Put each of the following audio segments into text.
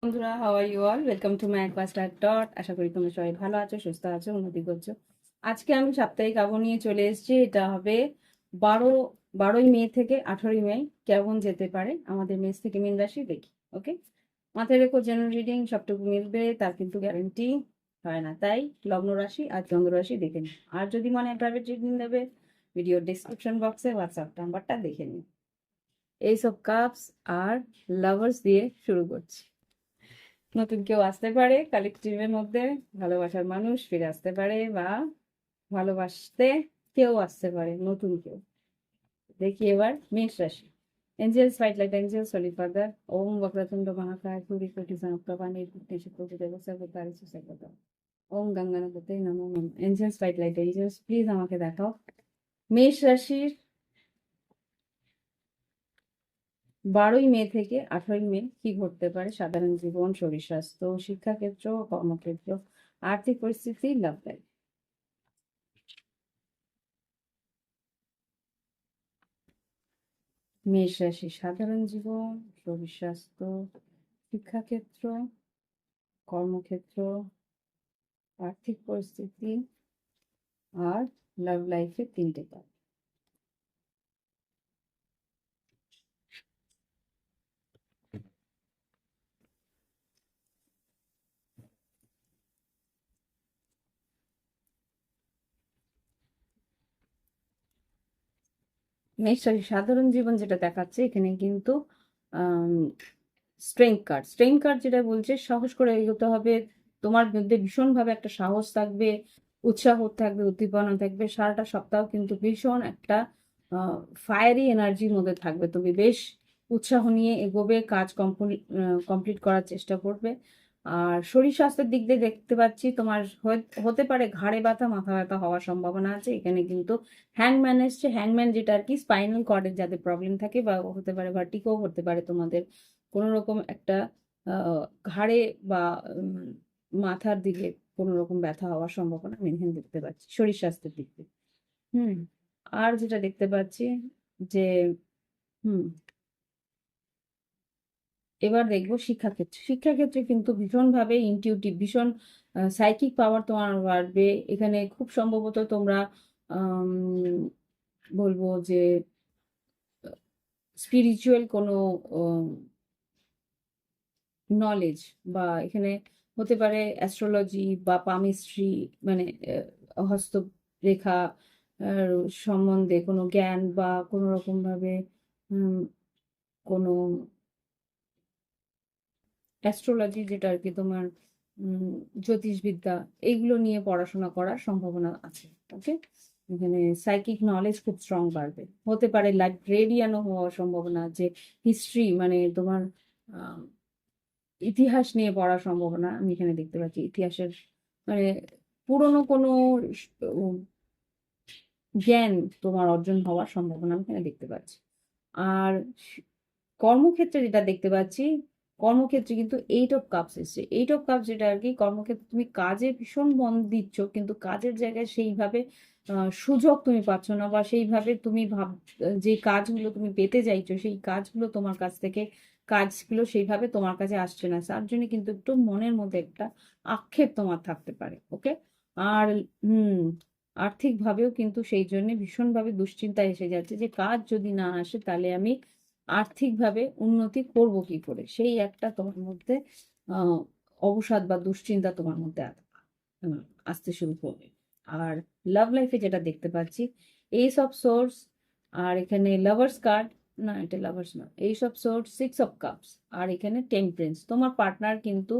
বন্ধুরা, how are you all? Welcome to my অ্যাডভাস্টার ডট। আশা করি তোমরা সবাই ভালো আছো, সুস্থ আছো, উন্নতি করছো। আজকে আমি সাপ্তাহিক আবহাওয়া নিয়ে চলে এসেছি। এটা হবে 12ই মে থেকে 18ই মে কেমন যেতে পারে আমাদের মেষ থেকে মীন রাশি, দেখি। ওকে, মাথায় রেখো, জেনারেল রিডিং সবটুকু মিলবে তার কিন্তু গ্যারেন্টি হয় না, তাই লগ্ন রাশি আর চন্দ্র রাশি দেখে নিন। আর যদি মনে হয় প্রাইভেট রিডিং নেবে, ভিডিও ডিসক্রিপশন বক্সে হোয়াটসঅ্যাপ নাম্বারটা দেখে নিন। এইসব কাপস আর লাভার্স দিয়ে শুরু করছি। নতুন কেউ আসতে পারে কালেকটিভের মধ্যে, ভালোবাসার মানুষ ফিরে আসতে পারে, বা ভালোবাসতে কেউ আসতে পারে, নতুন কেউ। দেখি এবার মেষ রাশি। Angels fight like angels solid father ওম বক্রতুণ্ড মহাকায় সূর্য কোটি সমপ্রভা নির্বিঘ্নে প্রভুদেব সর্বকারী সুসংগতম ওম গঙ্গানাপতে নমো নমঃ। Angels fight like angels, please আমাকে দেখাও মেষ রাশির 12ই মে থেকে 18ই মে কি ঘটতে পারে সাধারণ জীবন, শরীর স্বাস্থ্য, শিক্ষাক্ষেত্র, কর্মক্ষেত্র, আর্থিক পরিস্থিতি, লাভ লাইফ। মেষ রাশি সাধারণ জীবন, শরীর স্বাস্থ্য, শিক্ষাক্ষেত্র, কর্মক্ষেত্র, আর্থিক পরিস্থিতি আর লাভ লাইফে 3টে কাজ। মেষ রাশি সাধারণ জীবন যেটা দেখাচ্ছে এখানে কিন্তু স্ট্রেংথ কার্ড যেটা বলছে সাহস করে এগোতে হবে। তোমার মধ্যে ভীষণভাবে একটা সাহস থাকবে, উৎসাহ থাকবে, উদ্দীপনা থাকবে। সারাটা সপ্তাহ কিন্তু ভীষণ একটা ফায়ারি এনার্জির মধ্যে থাকবে। তুমি বেশ উৎসাহ নিয়ে এগোবে, কাজ কমপ্লিট করার চেষ্টা করবে। আর শরীর স্বাস্থ্যের দিক দিয়ে দেখতে পাচ্ছি তোমার হতে পারে ঘাড়ে ব্যথা, মাথা ব্যথা হওয়ার সম্ভাবনা আছে। এখানে কিন্তু হ্যাংম্যান এসছে। হ্যাংম্যান যেটা আর কি স্পাইনাল কর্ডের যাদের প্রবলেম থাকে, বা হতে পারে ভার্টিগো হতে পারে তোমাদের, কোনো রকম একটা ঘাড়ে বা মাথার দিকে কোনো রকম ব্যথা হওয়ার সম্ভাবনা আমি এখানে দেখতে পাচ্ছি শরীর স্বাস্থ্যের দিক থেকে। হুম। আর যেটা দেখতে পাচ্ছি যে হুম এবার দেখবো শিক্ষাক্ষেত্রে কিন্তু ভীষণভাবে ইনটিউটিভ, ভীষণ সাইকিক পাওয়ার তোমার বাড়বে। এখানে খুব সম্ভবত তোমরা বলবো যে স্পিরিচুয়াল কোনো নলেজ, বা এখানে হতে পারে অ্যাস্ট্রোলজি বা পামিস্ট্রি, মানে হস্তরেখা সম্বন্ধে কোনো জ্ঞান, বা কোনো রকম ভাবে কোনো অ্যাস্ট্রোলজি যেটা আর কি তোমার জ্যোতিষবিদ্যা, এইগুলো নিয়ে পড়াশোনা করার সম্ভাবনা আছে। ওকে, এখানে সাইকিক নলেজ খুব স্ট্রং বাড়বে। হতে পারে লাইব্রেরিয়ানও হওয়ার সম্ভাবনা আছে। হিস্ট্রি মানে তোমার ইতিহাস নিয়ে পড়ার সম্ভাবনা আমি এখানে দেখতে পাচ্ছি। ইতিহাসের মানে পুরনো কোনো জ্ঞান তোমার অর্জন হওয়ার সম্ভাবনা আমি এখানে দেখতে পাচ্ছি। আর কর্মক্ষেত্রে যেটা দেখতে পাচ্ছি, কর্মক্ষেত্রে কিন্তু 8 অফ কাপস এসছে। 8 অফ কাপস যেটা আর কি কর্মক্ষেত্রে তুমি কাজে ভীষণ মন দিচ্ছ, কিন্তু কাজের জায়গায় সেইভাবে সুযোগ তুমি পাচ্ছ না, বা সেইভাবে তুমি যে কাজগুলো তুমি পেতে চাইছো সেই কাজগুলো তোমার কাছ থেকে কাজগুলো সেইভাবে তোমার কাছে আসছে না। তার জন্য কিন্তু একটু মনের মধ্যে একটা আক্ষেপ তোমার থাকতে পারে। ওকে, আর আর্থিকভাবেও কিন্তু সেই জন্য ভীষণভাবে দুশ্চিন্তা এসে যাচ্ছে যে কাজ যদি না আসে তাহলে আমি আর্থিকভাবে উন্নতি করব কি করে, সেই একটা তোমার মধ্যে আহ অবসাদ বা দুশ্চিন্তা তোমার মধ্যে আসতে শুরু করবে। আর লাভ লাইফে যেটা দেখতে পাচ্ছি, এইস অফ সোর্স, আর এখানে লাভার্স কার্ড, না এটা লাভার্স না, এইস অফ সোর্স, 6 অফ কাপস, আর এখানে টেম্পারেন্স। তোমার পার্টনার কিন্তু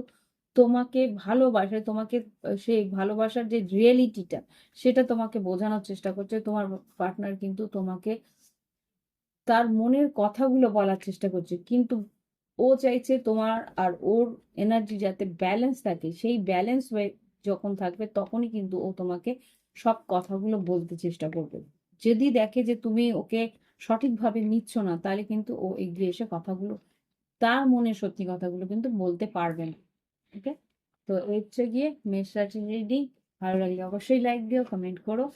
তোমাকে ভালোবাসে, তোমাকে সেই ভালোবাসার যে রিয়েলিটিটা সেটা তোমাকে বোঝানোর চেষ্টা করছে। তোমার পার্টনার কিন্তু তোমাকে তার মনের কথাগুলো বলার চেষ্টা করছে, কিন্তু ও চাইছে তোমার আর ওর এনার্জি যাতে ব্যালেন্স থাকে, সেই ব্যালেন্স যখন থাকবে তখনই কিন্তু ও তোমাকে সব কথাগুলো বলতে চেষ্টা করবে। যদি দেখে যে তুমি ওকে সঠিকভাবে নিচ্ছ না, তাহলে কিন্তু ও এগিয়ে এসে কথাগুলো, তার মনের সত্যি কথাগুলো কিন্তু বলতে পারবে না। ওকে, তো এই হচ্ছে গিয়ে মেষ রাশি রিডিং। ভালো লাগলে অবশ্যই লাইক দিও, কমেন্ট করো।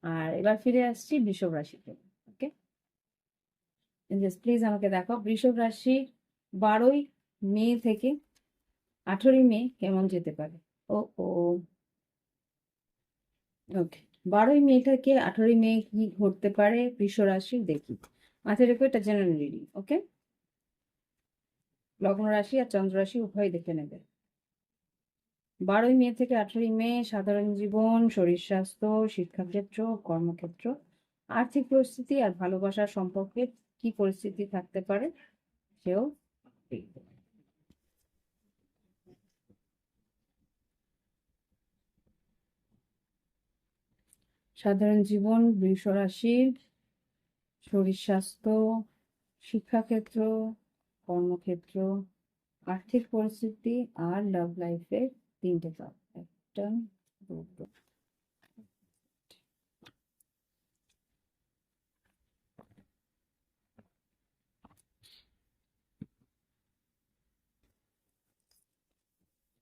আর এবার ফিরে আসছি বৃষভ রাশিতে। ওকে, প্লিজ আমাকে দেখো বৃষভ রাশি 12ই মে থেকে 18ই মে কেমন যেতে পারে। ও ও ওকে, 12ই মে থেকে 18ই মে কি ঘটতে পারে বৃষ রাশি দেখি। মাথায় রেখো এটা জেনারেল রিডিং। ওকে, লগ্ন রাশি আর চন্দ্র রাশি উভয় দেখে নেবে। 12ই মে থেকে 18ই মে সাধারণ জীবন, শরীর স্বাস্থ্য, শিক্ষাক্ষেত্র, কর্মক্ষেত্র, আর্থিক পরিস্থিতি আর ভালোবাসার সম্পর্কে কি পরিস্থিতি থাকতে পারে সেও দেখবে। সাধারণ জীবন বৃষ রাশির, শরীর স্বাস্থ্য, শিক্ষাক্ষেত্র, কর্মক্ষেত্র, আর্থিক পরিস্থিতি আর লাভ লাইফের 3টে কার্ড। একটা, দুটো।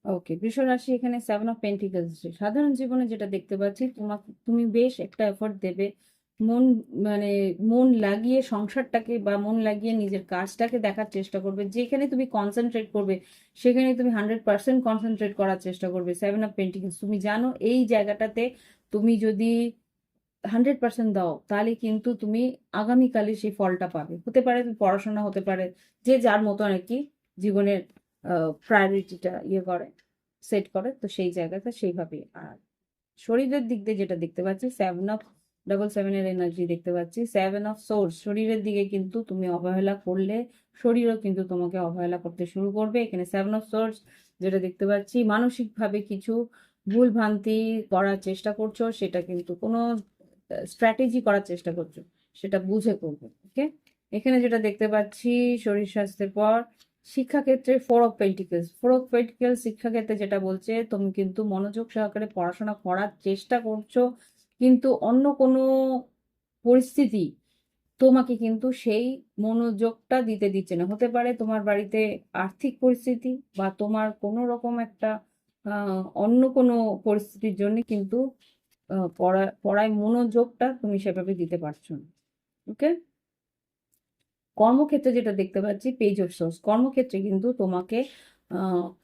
ওকে, বৃষ রাশি এখানে 7 অফ পেন্টিকলস। সাধারণ জীবনে যেটা দেখতে পাচ্ছি, তুমি বেশ একটা এফোর্ট দেবে, মন মানে মন লাগিয়ে সংসারটাকে বা মন লাগিয়ে নিজের কাজটাকে দেখার চেষ্টা করবে। যেখানে তুমি কনসেন্ট্রেট করবে সেখানে তুমি 100% কনসেন্ট্রেট করার চেষ্টা করবে। 7 অফ পেন্টিকলস, তুমি জানো এই জায়গাটাতে তুমি যদি 100% দাও, তাহলে কিন্তু তুমি আগামীকালে সেই ফলটা পাবে। হতে পারে তুমি পড়াশোনা, হতে পারে যে যার মতো আর কি জীবনের প্রায়োরিটিটা করে, সেট করে, তো সেই জায়গাটা সেইভাবে। আর শরীরের দিক দিয়ে যেটা দেখতে পাচ্ছি, 7 অফ 777 এর এনার্জি দেখতে পাচ্ছি। 7 অফ সোর্স, শরীরের দিকে কিন্তু তুমি অবহেলা করলে শরীরও কিন্তু তোমাকে অবহেলা করতে শুরু করবে। এখানে 7 অফ সোর্স যেটা দেখতে পাচ্ছি, মানসিকভাবে কিছু ভুল ভ্রান্তি করার চেষ্টা করছো, সেটা কিন্তু কোনো স্ট্র্যাটেজি করার চেষ্টা করছো, সেটা বুঝে করবে। ওকে, এখানে যেটা দেখতে পাচ্ছি শরীর স্বাস্থ্যের পর শিক্ষাক্ষেত্রে 4 অফ পেন্টিকলস। 4 অফ পেন্টিকলস শিক্ষাক্ষেত্রে যেটা বলছে, তুমি কিন্তু মনোযোগ সহকারে পড়াশোনা করার চেষ্টা করছো, কিন্তু অন্য কোনো পরিস্থিতি তোমাকে কিন্তু সেই মনোযোগটা দিতে দিচ্ছে না। হতে পারে তোমার বাড়িতে আর্থিক পরিস্থিতি বা তোমার কোনো রকম একটা অন্য কোনো পরিস্থিতির জন্য কিন্তু পড়ায় মনোযোগটা তুমি সেভাবে দিতে পারছো না। ওকে, কর্মক্ষেত্রে যেটা দেখতে পাচ্ছি, পেজ অফ সোর্স। কর্মক্ষেত্রে কিন্তু তোমাকে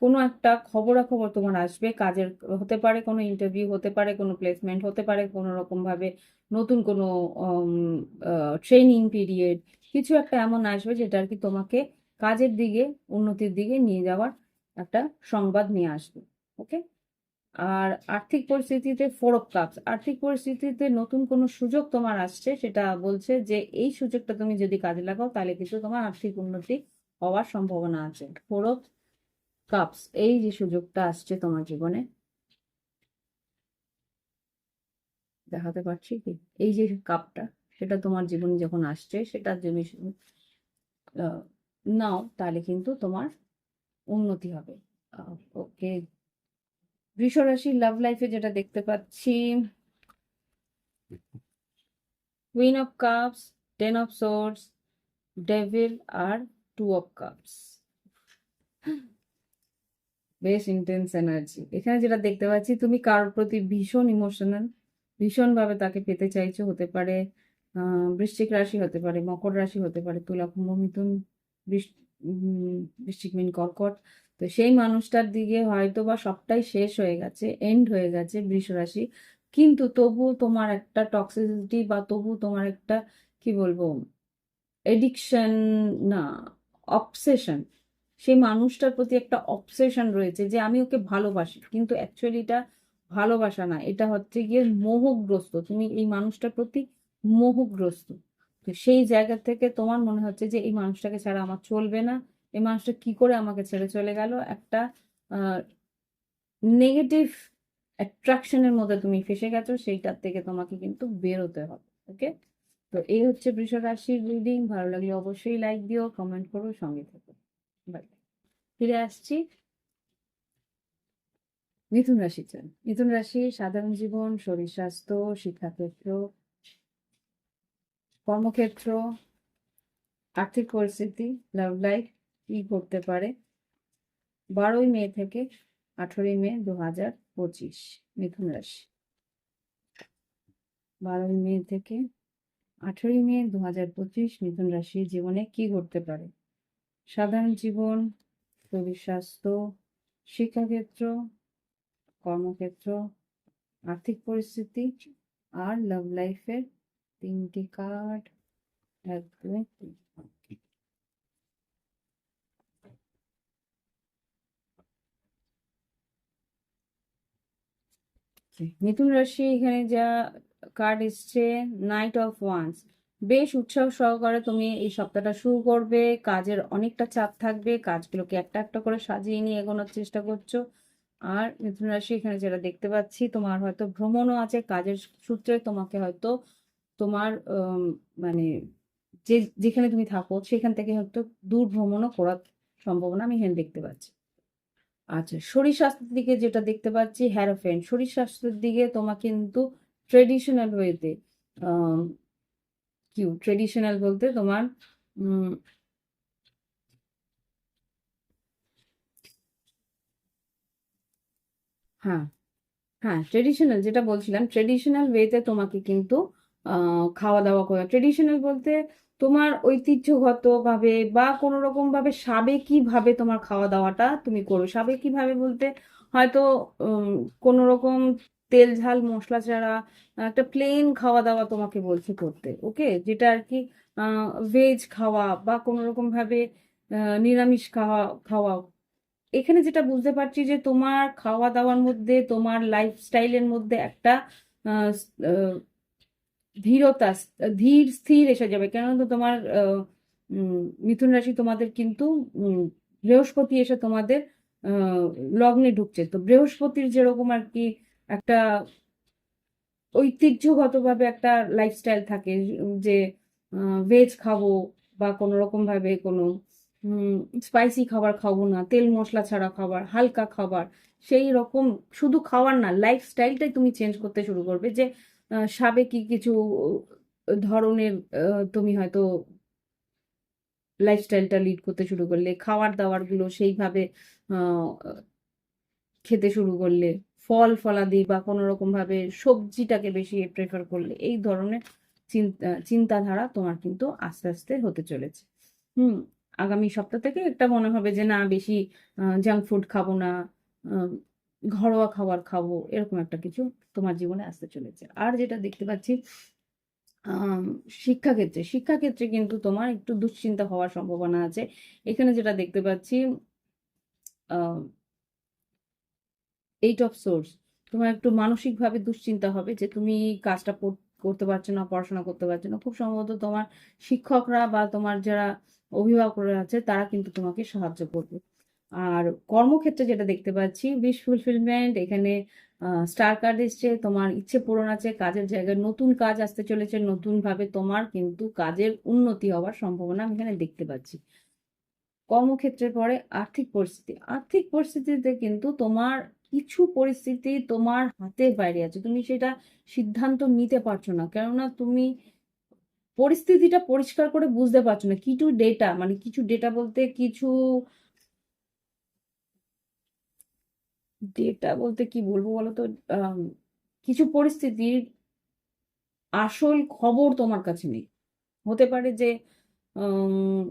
কোনো একটা খবরাখবর তোমার আসবে কাজের, হতে পারে কোনো ইন্টারভিউ, হতে পারে কোনো প্লেসমেন্ট, হতে পারে কোনো রকম ভাবে নতুন কোনো ট্রেনিং পিরিয়ড, কিছু একটা এমন আসবে যেটা আর কি তোমাকে কাজের দিকে, উন্নতির দিকে নিয়ে যাওয়ার একটা সংবাদ নিয়ে আসবে। ওকে, আর আর্থিক পরিস্থিতিতে 4 অফ কাপস, আর্থিক পরিস্থিতিতে নতুন কোনো সুযোগ তোমার আসছে, সেটা বলছে যে এই সুযোগটা তুমি যদি কাজে লাগাও তাহলে কিন্তু তোমার আর্থিক উন্নতি হওয়ার সম্ভাবনা আছে। 4 অফ কাপস, এই যে সুযোগটা আসছে তোমার জীবনে, দেখাতে পারছি কি, এই যে কাপটা, সেটা তোমার জীবনে যখন আসছে, সেটা যদি নাও তাহলে কিন্তু তোমার উন্নতি হবে। ওকে, বৃষ রাশির লাভ লাইফে যেটা দেখতে পাচ্ছি, queen of cups, 10 of swords, devil আর 2 অফ কাপস। বেশ ইন্টেন্স এনার্জি। এখানে যেটা দেখতে পাচ্ছি, তুমি কারোর প্রতি ভীষণ ইমোশনাল, ভীষণ ভাবে তাকে পেতে চাইছো। হতে পারে বৃশ্চিক রাশি, হতে পারে মকর রাশি, হতে পারে তুলা, কুম্ভ, মিথুন, বৃশ্চিক, মীন, কর্কট। তো সেই মানুষটার দিকে হয়তো বা সবটাই শেষ হয়ে গেছে, এন্ড হয়ে গেছে বৃষ রাশি, কিন্তু তবু তোমার একটা টক্সিসিটি বা তবু তোমার একটা, কি বলবো, এডিকশন না, অবসেশন, সেই মানুষটার প্রতি একটা অবসেশন রয়েছে যে আমি ওকে ভালোবাসি, কিন্তু অ্যাকচুয়ালি এটা ভালোবাসা না, এটা হচ্ছে গিয়ে মোহগ্রস্ত। তুমি এই মানুষটার প্রতি মোহগ্রস্ত। তো সেই জায়গা থেকে তোমার মনে হচ্ছে যে এই মানুষটাকে ছাড়া আমার চলবে না, এই মানুষটা কি করে আমাকে ছেড়ে চলে গেল, একটা নেগেটিভ অ্যাট্রাকশনের মধ্যে তুমি ফেসে গেছো, সেইটার থেকে তোমাকে কিন্তু বেরোতে হবে। ওকে, তো এই হচ্ছে বৃষ রাশির রিডিং। ভালো লাগলে অবশ্যই লাইক দিও, কমেন্ট করো, সঙ্গে থেকো। বাই। ফিরে আসছি মিথুন রাশিতে। মিথুন রাশি সাধারণ জীবন, শরীর স্বাস্থ্য, শিক্ষাক্ষেত্র, কর্মক্ষেত্র, আর্থিক পরিস্থিতি, লাভ লাইফ কি করতে পারে 12ই মে থেকে 18ই মে 2025। মিথুন রাশি 12ই মে থেকে 18ই মে 2025 মিথুন রাশির জীবনে কি ঘটতে পারে? সাধারণ জীবন, শরীর স্বাস্থ্য, শিক্ষাক্ষেত্র, কর্মক্ষেত্র, আর্থিক পরিস্থিতি আর লাভ লাইফের 3টি কার্ড। 1 2 3। মিথুন রাশি এখানে যা কার্ড এসছে, নাইট অফ ওয়ান্স। বেশ উৎসাহ সহকারে তুমি এই সপ্তাহটা শুরু করবে, কাজের অনেকটা চাপ থাকবে, কাজগুলোকে একটা একটা করে সাজিয়ে নিয়ে এগোনোর চেষ্টা করছো। আর মিথুন রাশি এখানে যেটা দেখতে পাচ্ছি, তোমার হয়তো ভ্রমণও আছে কাজের সূত্রে, তোমাকে হয়তো তোমার মানে যেখানে তুমি থাকো সেখান থেকে হয়তো দূর ভ্রমণও করার সম্ভাবনা আমি এখানে দেখতে পাচ্ছি। আচ্ছা, শরীর স্বাস্থ্যের দিকে যেটা দেখতে পাচ্ছি, হ্যারোফেন। শরীর স্বাস্থ্যের দিকে তোমার কিন্তু ট্রেডিশনাল ওয়েতে, কি ট্রেডিশনাল বলতে তোমার উম হ্যাঁ, হ্যাঁ, ট্রেডিশনাল যেটা বলছিলাম, ট্রেডিশনাল ওয়েতে তোমাকে কিন্তু খাওয়া দাওয়া করা, ট্রেডিশনাল বলতে তোমার ঐতিহ্যগত ভাবে বা কোনো রকম ভাবে সাবেকি ভাবে তোমার খাওয়া দাওয়াটা তুমি করো। সাবেকি ভাবে বলতে হয়তো উম, কোনো রকম তেল ঝাল মশলা ছাড়া একটা প্লেন খাওয়া দাওয়া তোমাকে বলছে করতে, ওকে, যেটা আর কি ভেজ খাওয়া বা কোনো রকম ভাবে নিরামিষ খাওয়া খাওয়া। এখানে যেটা বুঝতে পারছি যে তোমার খাওয়া দাওয়ার মধ্যে, তোমার লাইফস্টাইলের মধ্যে একটা আহ, আহ, ধীরতা, ধীর স্থির এসে যাবে। কেননা তোমার মিথুন রাশি তোমাদের কিন্তু বৃহস্পতি এসে তোমাদের আহ, লগ্নে ঢুকছে। তো বৃহস্পতির যেরকম আর কি একটা ঐতিহ্যগতভাবে একটা লাইফস্টাইল থাকে, যে ভেজ খাবো বা কোনো রকম ভাবে কোনো স্পাইসি খাবার খাবো না, তেল মশলা ছাড়া খাবার, হালকা খাবার, সেই রকম শুধু খাওয়ার না, লাইফস্টাইলটাই তুমি চেঞ্জ করতে শুরু করবে। যে সাবেকি কিছু ধরনের তুমি হয়তো লাইফস্টাইলটা লিড করতে শুরু করলে, খাবার দাবার গুলো সেইভাবে আহ খেতে শুরু করলে, ফল ফলাদি বা কোনো রকম ভাবে সবজিটাকে বেশি প্রেফার করলে, এই ধরনের চিন্তাধারা তোমার কিন্তু আস্তে আস্তে হতে চলেছে। হুম। আগামী সপ্তাহ থেকে একটা মনে হবে যে না, বেশি জাঙ্ক ফুড খাবো না, আহ, ঘরোয়া খাবার খাবো, এরকম একটা কিছু তোমার জীবনে আসতে চলেছে। আর যেটা দেখতে পাচ্ছি, আম, শিক্ষাক্ষেত্রে, শিক্ষাক্ষেত্রে কিন্তু তোমার একটু দুশ্চিন্তা হওয়ার সম্ভাবনা আছে। এখানে যেটা দেখতে পাচ্ছি, 8 অফ সোর্স, তোমার একটু মানসিকভাবে দুশ্চিন্তা হবে যে তুমি কাজটা করতে পারছো না, পড়াশোনা করতে পারছো না। খুব সম্ভবত তোমার শিক্ষকরা বা তোমার যারা অভিভাবকরা আছে তারা কিন্তু তোমাকে সাহায্য করবে। আর কর্মক্ষেত্রে যেটা দেখতে পাচ্ছি, উইশ ফুলফিলমেন্ট, এখানে স্টার কার্ড এসছে, তোমার ইচ্ছে পূরণ আছে, কাজের জায়গায় নতুন কাজ আসতে চলেছে, নতুন ভাবে তোমার কিন্তু কাজের উন্নতি হওয়ার সম্ভাবনা আমি এখানে দেখতে পাচ্ছি। কর্মক্ষেত্রের পরে আর্থিক পরিস্থিতি, আর্থিক পরিস্থিতিতে কিন্তু তোমার কিছু পরিস্থিতি তোমার হাতের বাইরে আছে, তুমি সেটা সিদ্ধান্ত নিতে পারছো না। কেননা তুমি পরিস্থিতিটা পরিষ্কার করে বুঝতে পারছো না। কিছু ডেটা, মানে কিছু ডেটা বলতে কিছু ডেটা বলতে কি বলবো বলতো, আম, কিছু পরিস্থিতির আসল খবর তোমার কাছে নেই। হতে পারে যে উম,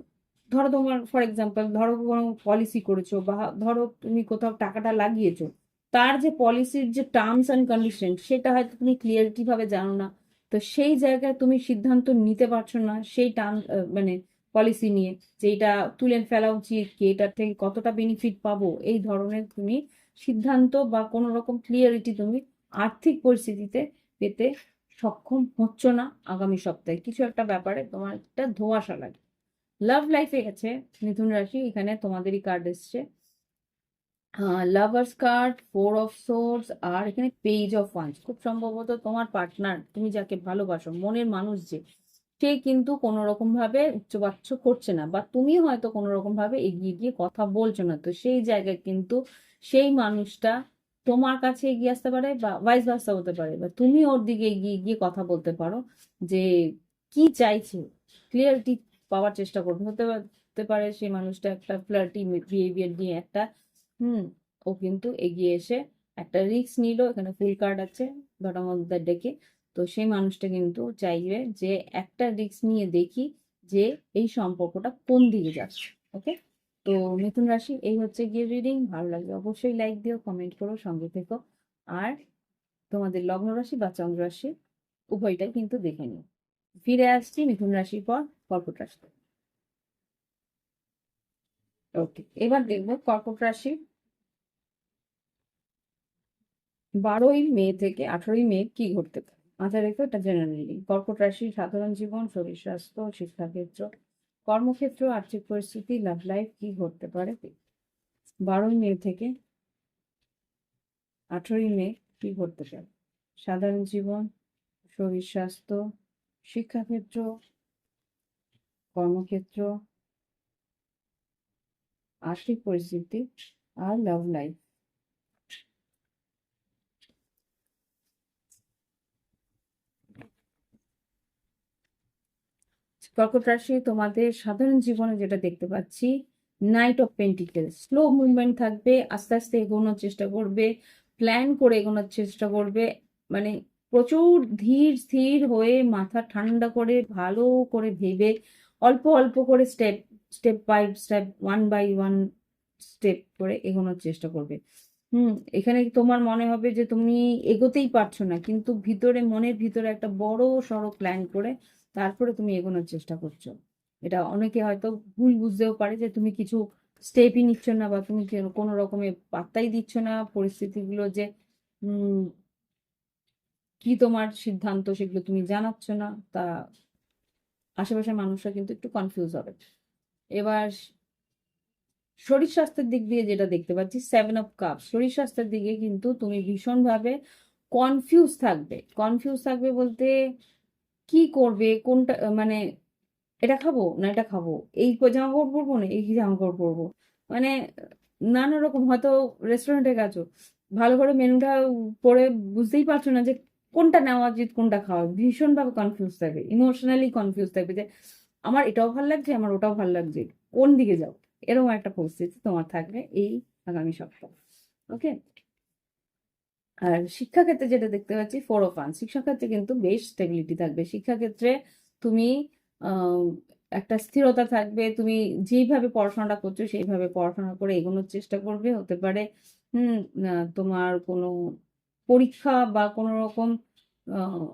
ধরো তোমার ফর এক্সাম্পল, ধরো কোনো পলিসি করেছো বা ধরো তুমি কোথাও টাকাটা লাগিয়েছো, তার যে পলিসির যে টার্মস অ্যান্ড কন্ডিশন সেটা হয়তো তুমি ক্লিয়ারিটি ভাবে জানো না। তো সেই জায়গায় তুমি সিদ্ধান্ত নিতে পারছো না সেই টার্ম, মানে পলিসি নিয়ে, যে এটা তুলে ফেলা উচিত কি, এটার থেকে কতটা বেনিফিট পাবো, এই ধরনের তুমি সিদ্ধান্ত বা কোনো রকম ক্লিয়ারিটি তুমি আর্থিক পরিস্থিতিতে পেতে সক্ষম হচ্ছ না। আগামী সপ্তাহে কিছু একটা ব্যাপারে তোমার একটা ধোঁয়াশা লাগে। লাভ লাইফে গেছে মিথুন রাশি, এখানে তোমাদেরই কার্ড এসছে, লাভার্স কার্ড, 4 অফ সোর্স, আর এখানে পেজ অফ ওয়ান্স। খুব সম্ভবত তোমার পার্টনার, তুমি যাকে ভালোবাসো, মনের মানুষ যে, সে কিন্তু কোনো রকম ভাবে উচ্চবাচ্য করছে না, বা তুমি হয়তো কোনো রকম ভাবে এগিয়ে গিয়ে কথা বলছো না, তো সেই জায়গায় কিন্তু সেই মানুষটা তোমার কাছে এগিয়ে আসতে পারে, বা ভাইস ভার্সা হতে পারে, বা তুমি ওর দিকে এগিয়ে গিয়ে কথা বলতে পারো যে কি চাইছে, ক্লিয়ারিটি পাওয়ার চেষ্টা করবে। হতে পারে সেই মানুষটা একটা ফ্লার্টি বিহেভিয়ার নিয়ে একটা হুম ও কিন্তু এগিয়ে এসে একটা রিস্ক নিল, এখানে ফুল কার্ড আছে বটম অফ দ্য ডেকে। তো সেই মানুষটা কিন্তু চাইবে যে একটা রিস্ক নিয়ে দেখি যে এই সম্পর্কটা কোন দিকে যাচ্ছে। ওকে, তো মিথুন রাশি এই হচ্ছে গিয়ে রিডিং। ভালো লাগলে অবশ্যই লাইক দিও, কমেন্ট করো, সঙ্গে থেকো। আর তোমাদের লগ্ন রাশি বা চন্দ্র রাশি উভয়টাই কিন্তু দেখে নিও। ফিরে আসছি মিথুন রাশির পর কর্কট রাশি। ওকে, এবার দেখবো কর্কট রাশি 12ই মে থেকে 18ই মে কি ঘটতে পারে। মাথায় রেখো এটা জেনারেলি। কর্কট রাশি সাধারণ জীবন, শরীর স্বাস্থ্য, শিক্ষাক্ষেত্র, কর্মক্ষেত্র, আর্থিক পরিস্থিতি, লাভ লাইফ কি ঘটতে পারে। 12ই মে থেকে 18ই মে কি ঘটতে পারে। সাধারণ জীবন, শরীর স্বাস্থ্য, শিক্ষাক্ষেত্র, কর্মক্ষেত্র, আর্থিক পরিস্থিতি আর লাভ লাইফ। কর্কট রাশি তোমাদের সাধারণ জীবনে যেটা দেখতে পাচ্ছি, night of pentacle, slow movement থাকবে, আস্তে আস্তে এগোনোর চেষ্টা করবে, প্ল্যান করে এগোনোর চেষ্টা করবে, মানে প্রচুর ধীর স্থির হয়ে মাথা ঠান্ডা করে ভালো করে ভেবে অল্প অল্প করে step step by step, one by one step করে এগোনোর চেষ্টা করবে। এখানে তোমার মনে হবে যে তুমি এগোতেই পারছো না, কিন্তু ভিতরে মনের ভিতরে একটা বড় সড়ো প্ল্যান করে তারপরে তুমি এগোনোর চেষ্টা করছো। এটা অনেকে হয়তো ভুল বুঝতেও পারে যে তুমি কিছু স্টেপই নিচ্ছ না, বা তুমি কোনো রকমের পাত্তাই দিচ্ছ না পরিস্থিতিগুলো, যে উম কি তোমার সিদ্ধান্ত সেগুলো তুমি জানাচ্ছ না। তা আশেপাশের মানুষরা কিন্তু একটু কনফিউজ হবে। এবার শরীর স্বাস্থ্যের দিক দিয়ে যেটা দেখতে পাচ্ছি, 7 অফ কাপ, শরীর স্বাস্থ্যের দিকে কিন্তু তুমি ভীষণভাবে কনফিউজ থাকবে বলতে কি করবে, কোনটা মানে এটা খাবো না এটা খাবো, এই জামা কাপড় পরবো না এই জামা কাপড় পরবো, মানে নানা রকম, হয়তো রেস্টুরেন্টে গেছো, ভালো করে মেনুটা পড়ে বুঝতেই পারছো না যে কোনটা নেওয়া উচিত কোনটা খাওয়া, ভীষণ ভাবে কনফিউজ থাকবে, ইমোশনালি কনফিউজ থাকবে যে আমার এটাও ভালো লাগছে আমার ওটাও ভালো লাগছে, কোন দিকে যাও, এরকম একটা পরিস্থিতি তোমার থাকবে এই আগামী সপ্তাহ। ওকে, আর শিক্ষাক্ষেত্রে যেটা দেখতে পাচ্ছি, 4 অফ ওয়ান্স, শিক্ষাক্ষেত্রে কিন্তু বেশ স্টেবিলিটি থাকবে। শিক্ষাক্ষেত্রে তুমি আহ, একটা স্থিরতা থাকবে, তুমি যেইভাবে পড়াশোনাটা করছো সেইভাবে পড়াশোনা করে এগোনোর চেষ্টা করবে। হতে পারে হুম তোমার কোনো পরীক্ষা বা কোনো রকম আহ,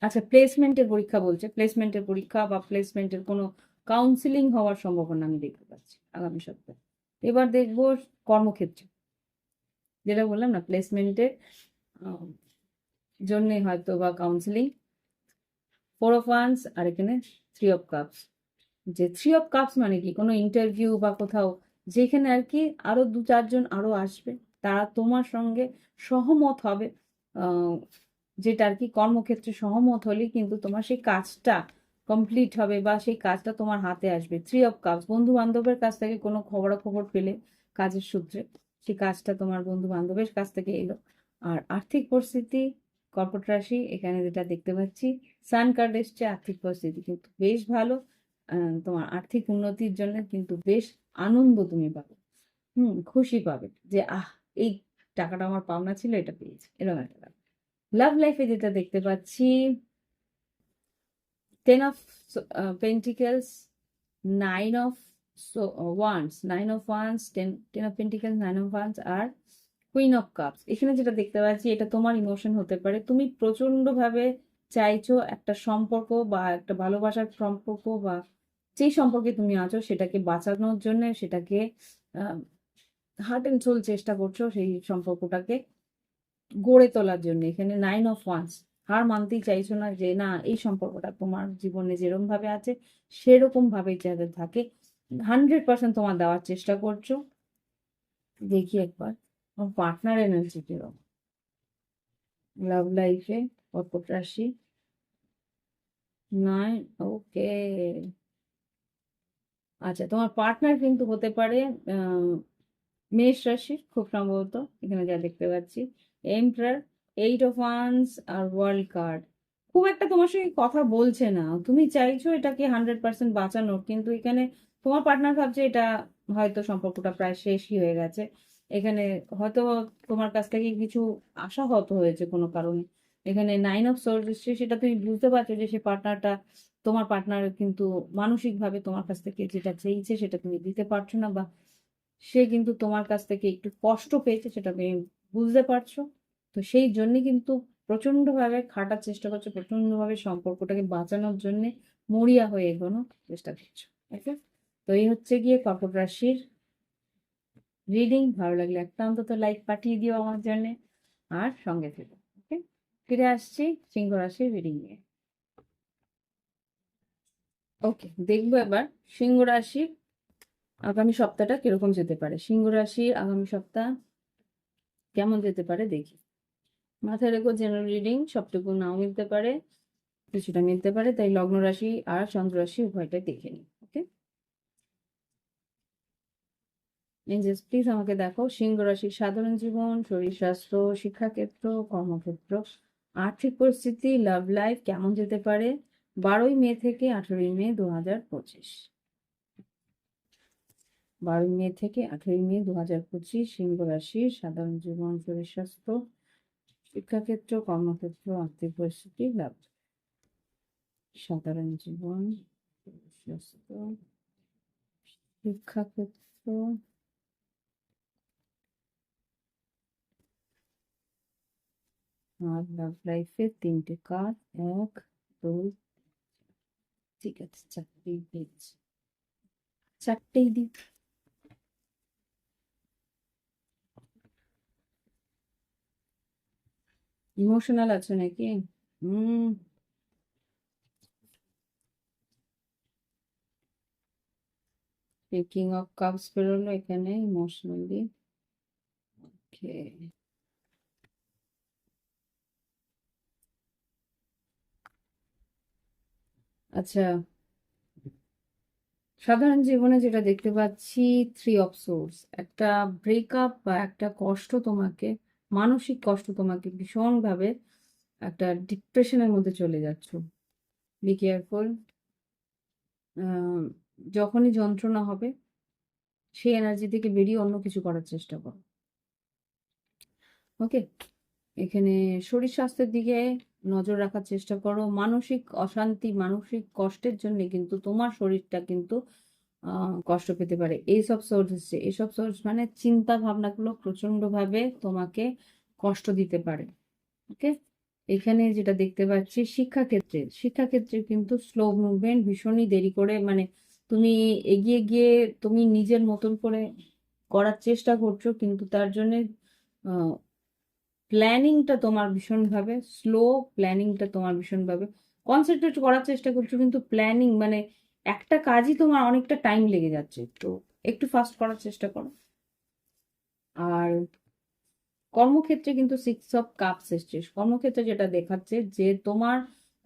আচ্ছা প্লেসমেন্টের পরীক্ষা বলছে, প্লেসমেন্টের পরীক্ষা বা প্লেসমেন্টের কোনো কাউন্সিলিং হওয়ার সম্ভাবনা আমি দেখতে পাচ্ছি আগামী সপ্তাহে। এবার দেখবো কর্মক্ষেত্রে, যেটা বললাম না প্লেসমেন্টের জন্য হয়তো বা কাউন্সিলিং। 4 অফ ওয়ান্স আর এখানে 3 অফ কাপস, যে 3 অফ কাপস মানে কি কোনো ইন্টারভিউ বা কোথাও যেখানে আর কি আরো 2-4 জন আরো আসবে, তারা তোমার সঙ্গে সহমত হবে, আহ, যেটা আর কি কর্মক্ষেত্রে সহমত হলে কিন্তু তোমার সেই কাজটা কমপ্লিট হবে বা সেই কাজটা তোমার হাতে আসবে। 3 অফ কাপস, বন্ধু বান্ধবের কাছ থেকে কোনো খবরাখবর পেলে কাজের সূত্রে সেই কাজটা তোমার বন্ধু বান্ধবের কাছ থেকে এলো। আর আর্থিক পরিস্থিতি, কর্কট রাশি এখানে যেটা দেখতে পাচ্ছি, সান কার্ড এসছে, আর্থিক পরিস্থিতি কিন্তু বেশ ভালো। তোমার আর্থিক উন্নতির জন্য কিন্তু বেশ আনন্দ তুমি পাবে, খুশি পাবে যে এই টাকাটা আমার পাওনা ছিল, এটা পেয়েছি, এরকম একটা ব্যাপার। লাভ লাইফে যেটা দেখতে পাচ্ছি, 10 of pentacles, 9 of wands, 9 of wands, ten of pentacles, 9 of wands আর কুইন অফ কাপস। এখানে যেটা দেখতে পাচ্ছি এটা তোমার ইমোশন হতে পারে, তুমি প্রচন্ড ভাবে চাইছো একটা সম্পর্ক বা একটা ভালোবাসার সম্পর্ক, বা যেই সম্পর্কে তুমি আছো সেটাকে বাঁচানোর জন্য, সেটাকে হার্ট অ্যান্ড সোল চেষ্টা করছো সেই সম্পর্কটাকে গড়ে তোলার জন্য। এখানে 9 অফ ওয়ান্স, হার মানতেই চাইছো না, যে না এই সম্পর্কটা তোমার জীবনে যেরকম ভাবে আছে সেরকম ভাবে যাতে থাকে, 100% তোমার দেওয়ার চেষ্টা করছো। দেখি একবার পার্টনার এনার্জি কিরকম লাভ লাইফে কর্কট রাশি। 9, ওকে। আচ্ছা, তোমার পার্টনার কিন্তু হতে পারে মেষ রাশির, খুব সম্ভবত এখানে যা দেখতে পাচ্ছি। এম্পারার, 8 অফ ওয়ান্স আর ওয়ার্ল্ড কার্ড খুব একটা তোমার সঙ্গে কথা বলছে না। তুমি চাইছো এটাকে 100% বাঁচানোর, কিন্তু এখানে তোমার পার্টনার ভাবছে এটা হয়তো সম্পর্কটা প্রায় শেষই হয়ে গেছে। এখানে হয়তো তোমার কাছ থেকে কিছু আশাহত হয়েছে কোনো কারণে। এখানে 9 অফ সোর্স এসছে, সেটা তুমি বুঝতে পারছো যে সে পার্টনারটা, তোমার পার্টনার কিন্তু মানসিকভাবে তোমার কাছ থেকে যেটা চেয়েছে সেটা তুমি দিতে পারছো না, বা সে কিন্তু তোমার কাছ থেকে একটু কষ্ট পেয়েছে, সেটা তুমি বুঝতে পারছো। তো সেই জন্য কিন্তু প্রচন্ডভাবে খাটার চেষ্টা করছো, প্রচন্ডভাবে সম্পর্কটাকে বাঁচানোর জন্য মরিয়া হয়ে এগোনোর চেষ্টা করছো। ওকে, তো এই হচ্ছে গিয়ে কর্কট রাশির রিডিং। ভালো লাগলে একটা অন্তত লাইক পাঠিয়ে দিও আমার জন্য, আর সঙ্গে থেকো। ওকে, ফিরে আসছি সিংহ রাশির রিডিং নিয়ে। ওকে, দেখবো এবার সিংহ রাশি আগামী সপ্তাহটা কিরকম যেতে পারে। সিংহ রাশির আগামী সপ্তাহ কেমন যেতে পারে দেখি। মাথায় রেখো, জেনারেল রিডিং সবটুকু নাও মিলতে পারে, কিছুটা মিলতে পারে, তাই লগ্ন রাশি আর চন্দ্র রাশি উভয়টাই দেখে নিই। ওকে, এঞ্জেলস প্লিজ আমাকে দেখো সিংহ রাশির সাধারণ জীবন, শরীর স্বাস্থ্য, শিক্ষাক্ষেত্র, কর্মক্ষেত্র, আর্থিক পরিস্থিতি, লাভ লাইফ কেমন যেতে পারে 12ই মে থেকে 18ই মে 2025। 12ই মে থেকে 18ই মে 2025 সিংহ রাশির সাধারণ জীবন, শরীর স্বাস্থ্য, শিক্ষাক্ষেত্র, কর্মক্ষেত্র, আর্থিক পরিস্থিতি, লাভ। সাধারণ জীবন, শরীর স্বাস্থ্য, শিক্ষাক্ষেত্র আর লাভ লাইফের 3টে কাজ। 1, 2, ঠিক আছে, 4টেই দিচ্ছি, 4টেই দিই। ইমোশনাল আছে নাকি? হুম, কিং অফ কাপস বেরোলো এখানে ইমোশনালি। ওকে, আচ্ছা, সাধারণ জীবনে যেটা দেখতে পাচ্ছি 3 অফ সোর্স, একটা ব্রেকআপ বা একটা কষ্ট তোমাকে, মানসিক কষ্ট তোমাকে ভীষণভাবে একটা ডিপ্রেশনের মধ্যে চলে যাচ্ছ। Be careful. যখনই যন্ত্রণা হবে সেই এনার্জি থেকে বেরিয়ে অন্য কিছু করার চেষ্টা করো। ওকে, এখানে শরীর স্বাস্থ্যের দিকে নজর রাখার চেষ্টা করো। মানসিক অশান্তি, মানসিক কষ্টের জন্য কিন্তু তোমার শরীরটা কিন্তু কষ্ট পেতে পারে। এইসব সোর্স হচ্ছে, এসব সোর্স মানে চিন্তা ভাবনাগুলো প্রচন্ডভাবে তোমাকে কষ্ট দিতে পারে। ওকে, এখানে যেটা দেখতে পাচ্ছি শিক্ষাক্ষেত্রে কিন্তু স্লো মুভমেন্ট, ভীষণই দেরি করে, মানে তুমি এগিয়ে গিয়ে তুমি নিজের মতন করে করার চেষ্টা করছো, কিন্তু তার জন্য প্ল্যানিংটা তোমার ভীষণভাবে স্লো, প্ল্যানিংটা তোমার ভীষণভাবে কনসেন্ট্রেট করার চেষ্টা করছো, কিন্তু প্ল্যানিং মানে একটা কাজই তোমার অনেকটা টাইম লেগে যাচ্ছে, তো একটু ফাস্ট করার চেষ্টা করো। আর কর্মক্ষেত্রে কিন্তু 6 অফ কাপস এসছে। কর্মক্ষেত্রে যেটা দেখাচ্ছে যে তোমার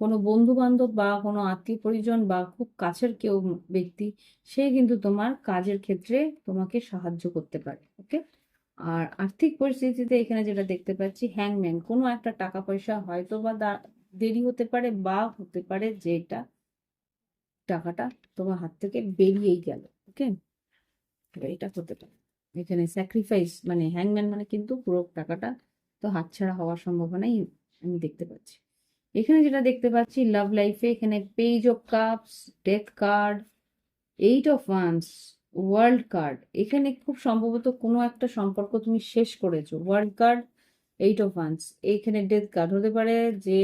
কোনো বন্ধু বান্ধব বা কোনো আত্মীয় পরিজন বা খুব কাছের কেউ ব্যক্তি, সে কিন্তু তোমার কাজের ক্ষেত্রে তোমাকে সাহায্য করতে পারে। ওকে, আর আর্থিক পরিস্থিতিতে এখানে যেটা দেখতে পাচ্ছি হ্যাংম্যান, কোনো একটা টাকা পয়সা হয়তো বা দেরি হতে পারে, বা হতে পারে যে এটা টাকাটা তোমার হাত থেকে বেরিয়েই গেল। ওকে, এটা হতে পারে। এখানে স্যাক্রিফাইস মানে হ্যাংম্যান মানে কিন্তু পুরো টাকাটা তো হাতছাড়া হওয়ার সম্ভাবনাই আমি দেখতে পাচ্ছি। এখানে যেটা দেখতে পাচ্ছি লাভ লাইফে, এখানে page of cups, death card, 8 of once, world card. এখানে খুব সম্ভবত কোনো একটা সম্পর্ক তুমি শেষ করেছো। ওয়ার্ল্ড কার্ড, 8 অফ ওয়ান্স, এইখানে ডেথ কার্ড হতে পারে যে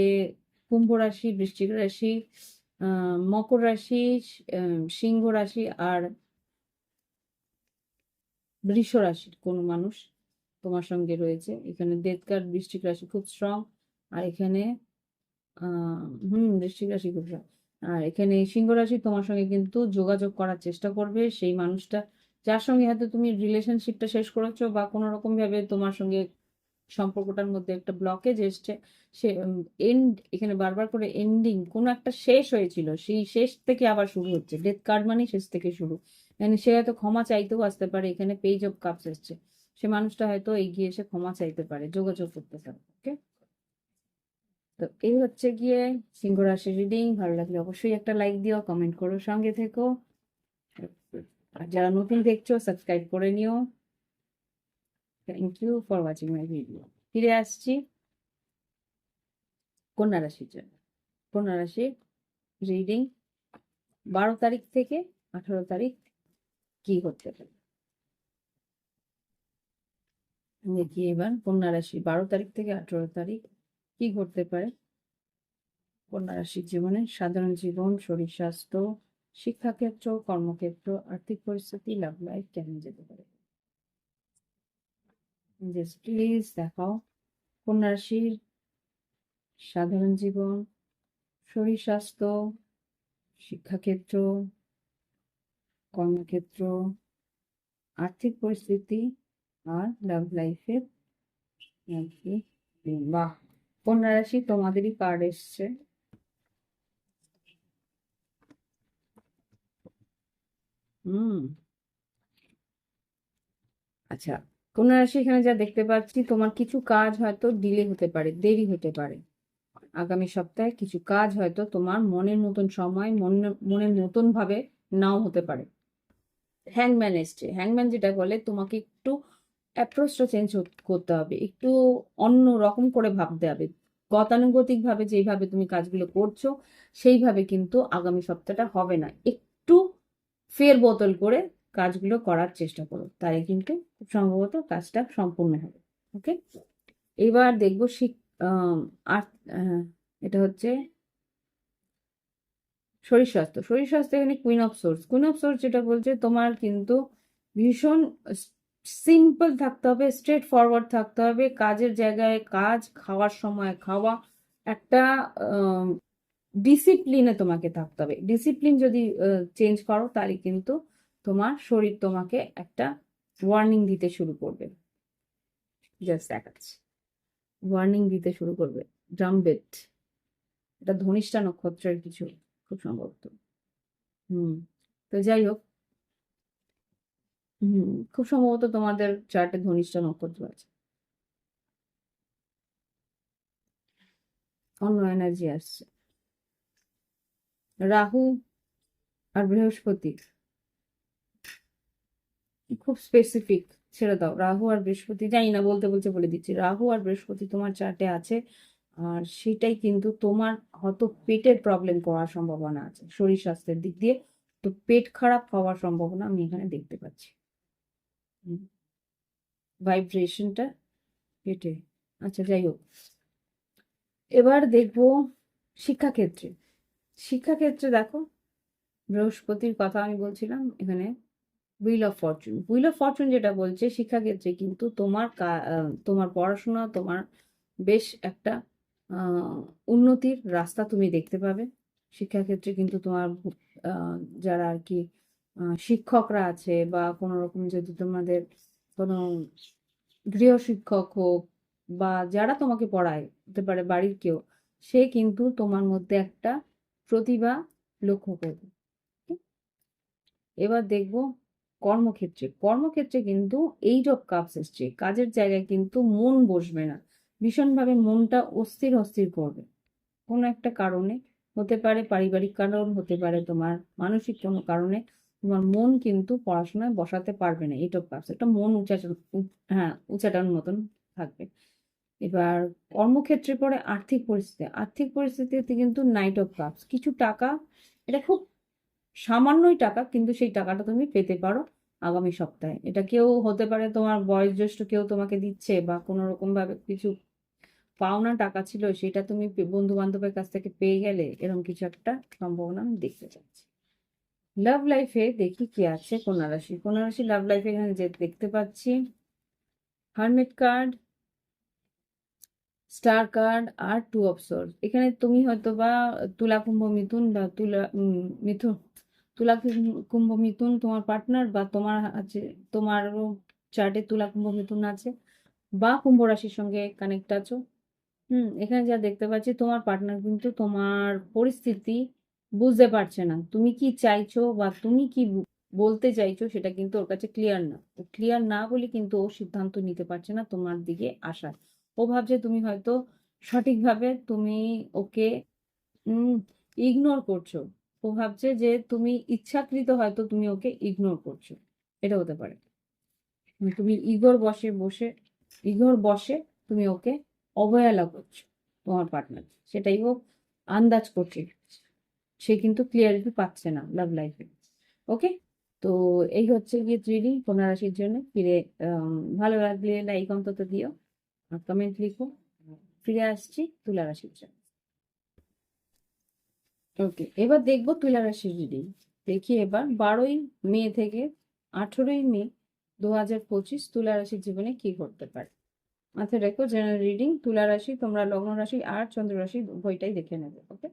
কুম্ভ রাশি, বৃশ্চিক রাশি, মকর রাশি, সিংহ রাশি আর বৃষ রাশির কোনো মানুষ তোমার সঙ্গে রয়েছে। এখানে ডেথ কার্ড, বৃশ্চিক রাশি খুব স্ট্রং, আর এখানে বৃশ্চিক রাশি খুব স্ট্রং, আর এখানে সিংহ রাশি তোমার সঙ্গে কিন্তু যোগাযোগ করার চেষ্টা করবে সেই মানুষটা যার সঙ্গে হয়তো তুমি রিলেশনশিপটা শেষ করেছো, বা কোনো রকম ভাবে তোমার সঙ্গে সম্পর্কটার মধ্যে একটা ব্লকেজ এসছে, সে এন্ড এখানে বারবার করে এন্ডিং, কোনো একটা শেষ হয়েছিল, সেই শেষ থেকে আবার শুরু হচ্ছে। ডেথ কার্ড মানে শেষ থেকে শুরু। মানে সে হয়তো ক্ষমা চাইতেও আসতে পারে, এখানে পেজ অফ কাপস এসছে, সে মানুষটা হয়তো এগিয়ে এসে ক্ষমা চাইতে পারে, যোগাযোগ করতে পারে। ওকে, তো এই হচ্ছে গিয়ে সিংহ রাশি রিডিং। ভালো লাগলে অবশ্যই একটা লাইক দিও, কমেন্ট করো, সঙ্গে থেকো। আর যারা নতুন দেখছো সাবস্ক্রাইব করে নিও। Thank you for watching my video. ফিরে আসছি কন্যা রাশির জন্য। কন্যা রাশি রিডিং 12 তারিখ থেকে 18 তারিখ কি করতে পারে দেখি এবার। কন্যা রাশি 12 তারিখ থেকে 18 তারিখ কি ঘটতে পারে কন্যা রাশির জীবনে। সাধারণ জীবন, শরীর স্বাস্থ্য, শিক্ষাক্ষেত্র, কর্মক্ষেত্র, আর্থিক পরিস্থিতি, লাভ লাইফ কেমন যেতে পারে। প্লিজ দেখাও কন্যা রাশির সাধারণ জীবন, শরীর স্বাস্থ্য, শিক্ষাক্ষেত্র, কর্মক্ষেত্র, আর্থিক পরিস্থিতি আর লাভ লাইফের কি। বাহ, কন্যা রাশি তোমাদেরই কার্ড এসছে। হুম, আচ্ছা, কন্যা রাশি এখানে যা দেখতে পাচ্ছি, তোমার কিছু কাজ হয়তো ডিলে হতে পারে, দেরি হতে পারে। আগামী সপ্তাহে কিছু কাজ হয়তো তোমার মনের মতন সময়, মনের মতন ভাবে নাও হতে পারে। হ্যাংম্যান এসছে। হ্যাংম্যান যেটা বলে তোমাকে একটু অ্যাপ্রোচটা চেঞ্জ করতে হবে, একটু অন্য রকম করে ভাবতে হবে। গতানুগতিক ভাবে যেইভাবে তুমি কাজগুলো করছো সেইভাবে কিন্তু আগামী সপ্তাহটা হবে না। একটু ফের বোতল করে কাজগুলো করার চেষ্টা করো, তাই কিন্তু খুব সম্ভবত কাজটা সম্পূর্ণ হবে। ওকে, এবার দেখবো আর এটা হচ্ছে শরীর স্বাস্থ্য। শরীর স্বাস্থ্য এখানে queen of swords. Queen of source যেটা বলছে তোমার কিন্তু ভীষণ সিম্পল থাকতে হবে, স্ট্রেট ফরওয়ার্ড থাকতে হবে, কাজের জায়গায় কাজ, খাওয়ার সময় খাওয়া, একটা ডিসিপ্লিনে তোমাকে থাকতে হবে। ডিসিপ্লিন যদি চেঞ্জ করো তাহলে কিন্তু তোমার শরীর তোমাকে একটা ওয়ার্নিং দিতে শুরু করবে। জাস্ট দেখাচ্ছি, ওয়ার্নিং দিতে শুরু করবে। ড্রামবেট, এটা ধনিষ্ঠা নক্ষত্রের কিছু খুব সম্ভবত। হুম, তো যাই হোক, খুব সম্ভবত তোমাদের চার্টে ধনিষ্ঠা নক্ষত্র আছে। অন্য এনার্জি আসছে। রাহু আর বৃহস্পতি খুব স্পেসিফিক, ছেড়ে দাও। রাহু আর বৃহস্পতি, জানি না, বলতে বলতে বলে দিচ্ছি, রাহু আর বৃহস্পতি তোমার চার্টে আছে। আর সেটাই কিন্তু তোমার হয়তো পেটের প্রবলেম করার সম্ভাবনা আছে, শরীর স্বাস্থ্যের দিক দিয়ে। তো পেট খারাপ হওয়ার সম্ভাবনা আমি এখানে দেখতে পাচ্ছি। ভাইব্রেশনটা পেটে। আচ্ছা, যাই হোক, এবার দেখবো শিক্ষাক্ষেত্রে। শিক্ষাক্ষেত্রে দেখো, বৃহস্পতির কথা আমি বলছিলাম এখানে। Wheel of Fortune, wheel of Fortune যেটা বলছে শিক্ষাক্ষেত্রে কিন্তু তোমার তোমার পড়াশোনা, তোমার বেশ একটা উন্নতির রাস্তা তুমি দেখতে পাবে। শিক্ষাক্ষেত্রে কিন্তু তোমার যারা আর কি শিক্ষকরা আছে, বা কোনো রকম যদি তোমাদের কোনো গৃহশিক্ষক হোক, বা যারা তোমাকে পড়ায়, হতে পারে বাড়ির কেউ, সে কিন্তু তোমার মধ্যে একটা প্রতিভা লক্ষ্য করবে। এবার দেখবো কর্মক্ষেত্রে। কর্মক্ষেত্রে কিন্তু এইট অফ কাপস এসছে। কাজের জায়গায় কিন্তু মন বসবে না, ভীষণভাবে মনটা অস্থির অস্থির করবে কোনো একটা কারণে। হতে পারে পারিবারিক কারণ, হতে পারে তোমার মানসিক কোনো কারণে তোমার মন কিন্তু পড়াশোনায় বসাতে পারবে না। এইট অফ কাপস একটা মন হ্যাঁ, উঁচাটার মতন থাকবে। এবার কর্মক্ষেত্রে পরে আর্থিক পরিস্থিতি। আর্থিক পরিস্থিতিতে কিন্তু নাইট অফ কাপস, কিছু টাকা, এটা খুব সামান্যই টাকা, কিন্তু সেই টাকাটা তুমি পেতে পারো আগামী সপ্তাহে। এটা কেউ হতে পারে তোমার বয়োজ্যেষ্ঠ কেউ তোমাকে দিচ্ছে, বা কোনো রকম ভাবে কিছু পাওনা টাকা ছিল সেটা তুমি বন্ধু বান্ধবের কাছ থেকে পেয়ে গেলে, এরকম কিছু একটা সম্ভাবনা আমি দেখতে চাচ্ছি। লাভ লাইফে দেখি কি আছে কন্যা রাশি। কন্যা রাশি লাভ লাইফে এখানে যে দেখতে পাচ্ছি হারমিট কার্ড, স্টার কার্ড আর টু অফ সোর্স। এখানে তুমি হয়তো বা তুলা কুম্ভ মিথুন, বা মিথুন, তুলা কুম্ভ মিথুন তোমার পার্টনার, বা তোমার আছে, তোমার চার্টে তুলা কুম্ভ মিথুন আছে, বা কুম্ভ রাশির সঙ্গে কানেক্ট আছো। এখানে যা দেখতে পাচ্ছি, তোমার পার্টনার কিন্তু তোমার পরিস্থিতি বুঝতে পারছে না, তুমি কি চাইছো বা তুমি কি বলতে চাইছো সেটা কিন্তু ওর কাছে ক্লিয়ার না। ক্লিয়ার না বলে কিন্তু ও সিদ্ধান্ত নিতে পারছে না তোমার দিকে আসার। ও ভাবছে তুমি হয়তো সঠিকভাবে তুমি ওকে ইগনোর করছো। ও ভাবছে যে তুমি ইচ্ছাকৃত হয়তো তুমি ওকে ইগনোর করছো। এটা হতে পারে তুমি ইগোর বসে তুমি ওকে অবহেলা করছো, তোমার পার্টনার সেটাই ও আন্দাজ করছে। সে কিন্তু ক্লিয়ারিটি পাচ্ছে না লাভ লাইফে। ওকে, তো এই হচ্ছে গিয়ে রিডিং কন্যা রাশির জন্য। ফিরে ভালো লাগলে লাইক অন্তত দিও আর কমেন্ট লিখো। ফিরে আসছি তুলা রাশির জন্য। ওকে, এবার দেখবো তুলা রাশির রিডিং। দেখি এবার 12ই মে থেকে 18ই মে 2025 তুলা রাশির জীবনে কি ঘটতে পারে। মাথায় রেখো, জেনারেল রিডিং, তুলা রাশি, তোমরা লগ্ন রাশি আর চন্দ্র রাশি উভয়টাই দেখে নেবে। ওকে,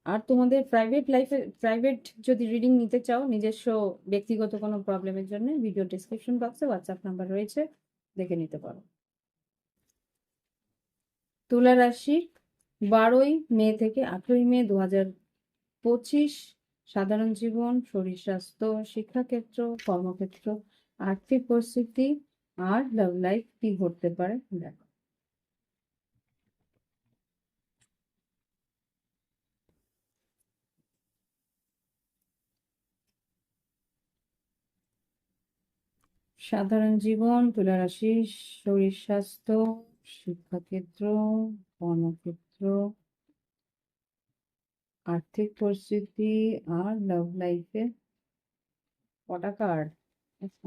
আর তোমাদের প্রাইভেট যদি রিডিং নিতে চাও, নিজস্ব ব্যক্তিগত কোনো প্রবলেমের জন্য, ভিডিও ডিসক্রিপশন বক্সে হোয়াটসঅ্যাপ নাম্বার রয়েছে, দেখে নিতে পারো। তুলা রাশি 12ই মে থেকে 18ই মে 2025, সাধারণ জীবন, শরীর স্বাস্থ্য, শিক্ষাক্ষেত্র, কর্মক্ষেত্র, আর্থিক পরিস্থিতি আর লাভ লাইফ কি ঘটতে পারে দেখো। সাধারণ জীবন, তুলা রাশি, শরীর স্বাস্থ্য, শিক্ষাক্ষেত্র, কর্মক্ষেত্র, আর্থিক পরিস্থিতি আর লাভ লাইফে কটা কার্ড,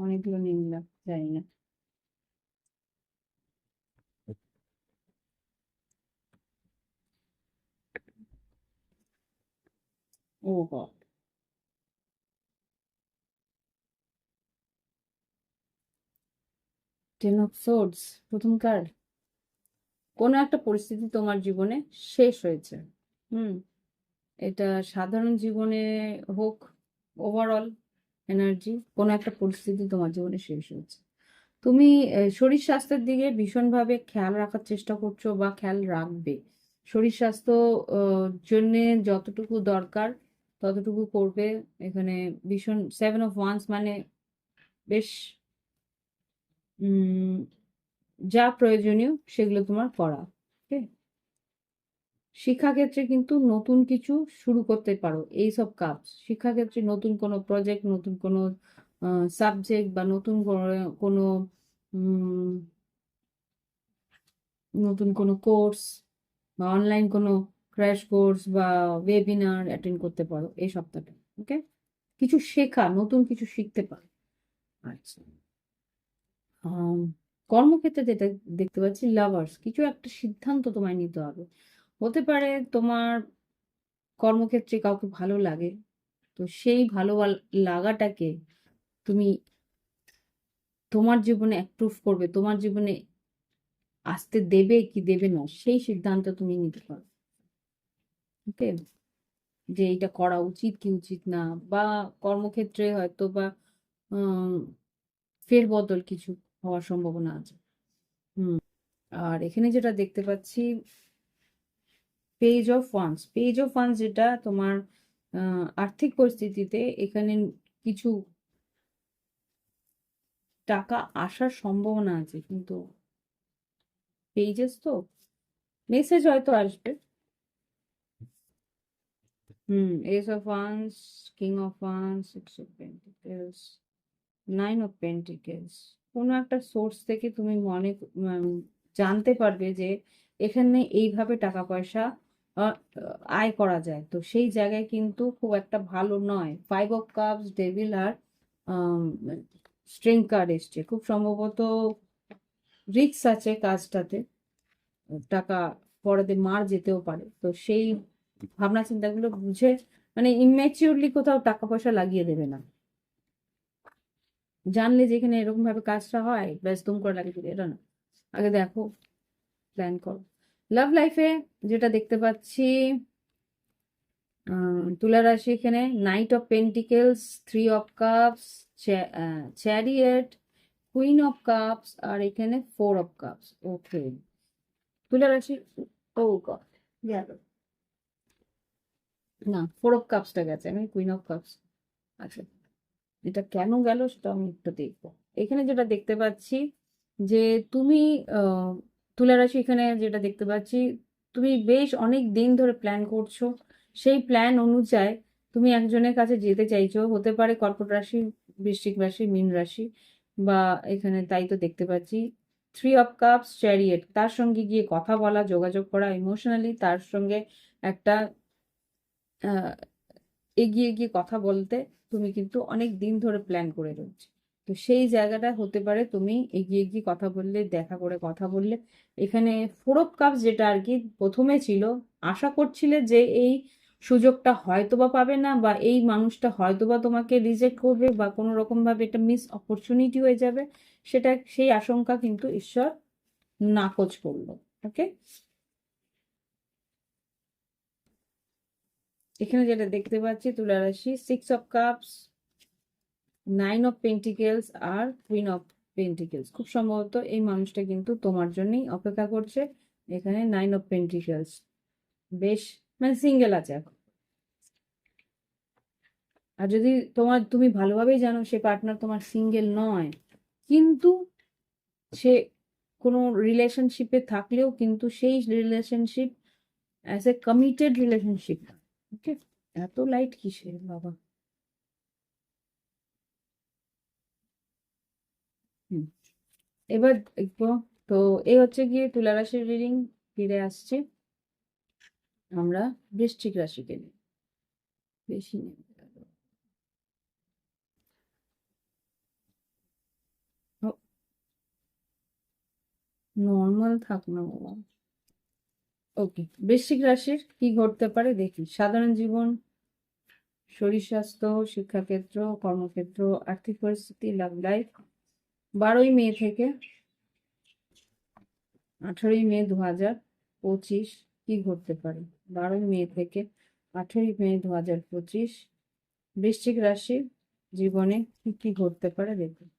অনেকগুলো নিলাম, জানি না। ও গড, 10 অফ সোর্ডস প্রথম কার্ড। কোনো একটা পরিস্থিতি তোমার জীবনে শেষ হয়েছে। হুম এটা সাধারণ জীবনে হোক, ওভারঅল এনার্জি, কোনো একটা পরিস্থিতি তোমার জীবনে শেষ হয়েছে। তুমি শরীর স্বাস্থ্যের দিকে ভীষণভাবে খেয়াল রাখার চেষ্টা করছো বা খেয়াল রাখবে। শরীর স্বাস্থ্য জন্যে যতটুকু দরকার ততটুকু করবে। এখানে ভীষণ 7 অফ ওয়ান্স মানে বেশ উম যা প্রয়োজনীয় সেগুলো তোমার করা। ওকে, শিক্ষাক্ষেত্রে কিন্তু নতুন কিছু শুরু করতে পারো। এইসব কাজ শিক্ষাক্ষেত্রে নতুন কোনো প্রজেক্ট, নতুন কোনো সাবজেক্ট বা কোনো উম, নতুন কোনো কোর্স বা অনলাইন কোনো ক্র্যাশ কোর্স বা ওয়েবিনার অ্যাটেন্ড করতে পারো এই সপ্তাহটা। ওকে, কিছু শেখা, নতুন কিছু শিখতে পারো। আচ্ছা, আম, কর্মক্ষেত্রে যেটা দেখতে পাচ্ছি, লাভার্স, কিছু একটা সিদ্ধান্ত তোমায় নিতে হবে। হতে পারে তোমার কর্মক্ষেত্রে কাউকে ভালো লাগে, তো সেই লাগাটাকে তুমি তোমার জীবনে অ্যাপ্রুভ করবে, তোমার জীবনে আসতে দেবে কি দেবে না সেই সিদ্ধান্ত তুমি নিতে পারো। ওকে, যে এটা করা উচিত কি উচিত না, বা কর্মক্ষেত্রে হয়তো বা উম, ফেরবদল কিছু হওয়ার সম্ভাবনা আছে। হুম আর এখানে যেটা দেখতে পাচ্ছি, পেজ অফ ওয়ান্স যেটা তোমার আর্থিক পরিস্থিতিতে এখানে কিছু টাকা আসার সম্ভাবনা আছে, কিন্তু পেজেস তো মেসেজ হয়তো আসবে। S of wands, king of once, 6 of pentacles, 9 of pentacles. কোনো একটা সোর্স থেকে তুমি জানতে পারবে যে এখানে এইভাবে টাকা পয়সা আহ, আয় করা যায়, তো সেই জায়গায় কিন্তু খুব একটা ভালো নয়। 5 অফ কাপস, ডেভিল আর স্ট্রেংথ কার্ড এসছে, খুব সম্ভবত রিস্ক আছে কাজটাতে, টাকা পরেতে মার যেতেও পারে। তো সেই ভাবনা চিন্তাগুলো বুঝে, মানে ইম্যাচিওরলি কোথাও টাকা পয়সা লাগিয়ে দেবে না। জানলে যেখানে এরকম ভাবে কাজটা হয় ব্যাস তুম করে লাগিয়ে দিবে, এটা না। আগে দেখো, প্ল্যান করো। লাভ লাইফে যেটা দেখতে পাচ্ছি, তুলা রাশি এখানে 9 of pentacles, 3 of cups, chariot, queen of cups, আর এখানে 4 অফ কাপস। ওকে, তুলে রাশি। ও গড, গেল না, 4 অফ কাপসটা গেছে, আমি কুইন অফ কাপস। আচ্ছা, এটা কেন গেল সেটা আমি একটু দেখবো। এখানে যেটা দেখতে পাচ্ছি যে তুমি আহ, তুলা রাশি, এখানে যেটা দেখতে পাচ্ছি তুমি বেশ অনেক দিন ধরে প্ল্যান করছো। সেই প্ল্যান অনুযায়ী তুমি একজনের কাছে যেতে চাইছো, হতে পারে কর্কট রাশি, বৃশ্চিক রাশি, মীন রাশি, বা এখানে তাই তো দেখতে পাচ্ছি 3 অফ কাপস, চ্যারিয়েট। তার সঙ্গে গিয়ে কথা বলা, যোগাযোগ করা ইমোশনালি, তার সঙ্গে একটা আহ, এগিয়ে গিয়ে কথা বলতে তুমি কিন্তু অনেক দিন ধরে প্ল্যান করে রয়েছে। তো সেই জায়গাটা হতে পারে তুমি এগিয়ে গিয়ে কথা বললে, দেখা করে কথা বললে। এখানে 4 অফ কাপস যেটা আর কি প্রথমে ছিল, আশা করছিলে যে এই সুযোগটা হয়তোবা পাবে না, বা এই মানুষটা হয়তোবা তোমাকে রিজেক্ট করবে, বা কোনো রকম ভাবে এটা মিস অপরচুনিটি হয়ে যাবে, সেটা সেই আশঙ্কা কিন্তু ঈশ্বর নাকচ করলো। ওকে, এখানে যেটা দেখতে পাচ্ছি তুলা রাশি 6 অফ কাপস, 9 অফ পেন্টিকেলস, আর কুইন অফ পেন্টিকেলস। খুব সম্ভবত এই মানুষটা কিন্তু তোমার জন্যই অপেক্ষা করছে। এখানে 9 অফ পেন্টিকেলস, বেশ মানে সিঙ্গেল আছে এখন। আর যদি তুমি ভালোভাবেই জানো সে পার্টনার তোমার সিঙ্গেল নয়, কিন্তু সে কোনো রিলেশনশিপে থাকলেও কিন্তু সেই relationship as a committed relationship. Okay, এত লাইট কিসের বাবা। হুম, এবার দেখবো। তো এই হচ্ছে গিয়ে তুলা রাশির রিডিং। ফিরে আসছি আমরা বৃশ্চিক রাশিকে নিয়ে। বেশি নেই, নর্মাল থাক না বাবা। ওকে, বৃশ্চিক রাশির কি ঘটতে পারে দেখি। সাধারণ জীবন, শরীর স্বাস্থ্য, শিক্ষাক্ষেত্র, কর্মক্ষেত্র, আর্থিক পরিস্থিতি, লাভ লাইফ। 12ই মে থেকে 18ই মে 2025 কি ঘটতে পারে। 12ই মে থেকে 18ই মে 2025 বৃশ্চিক রাশি জীবনে কি কি ঘটতে পারে দেখুন।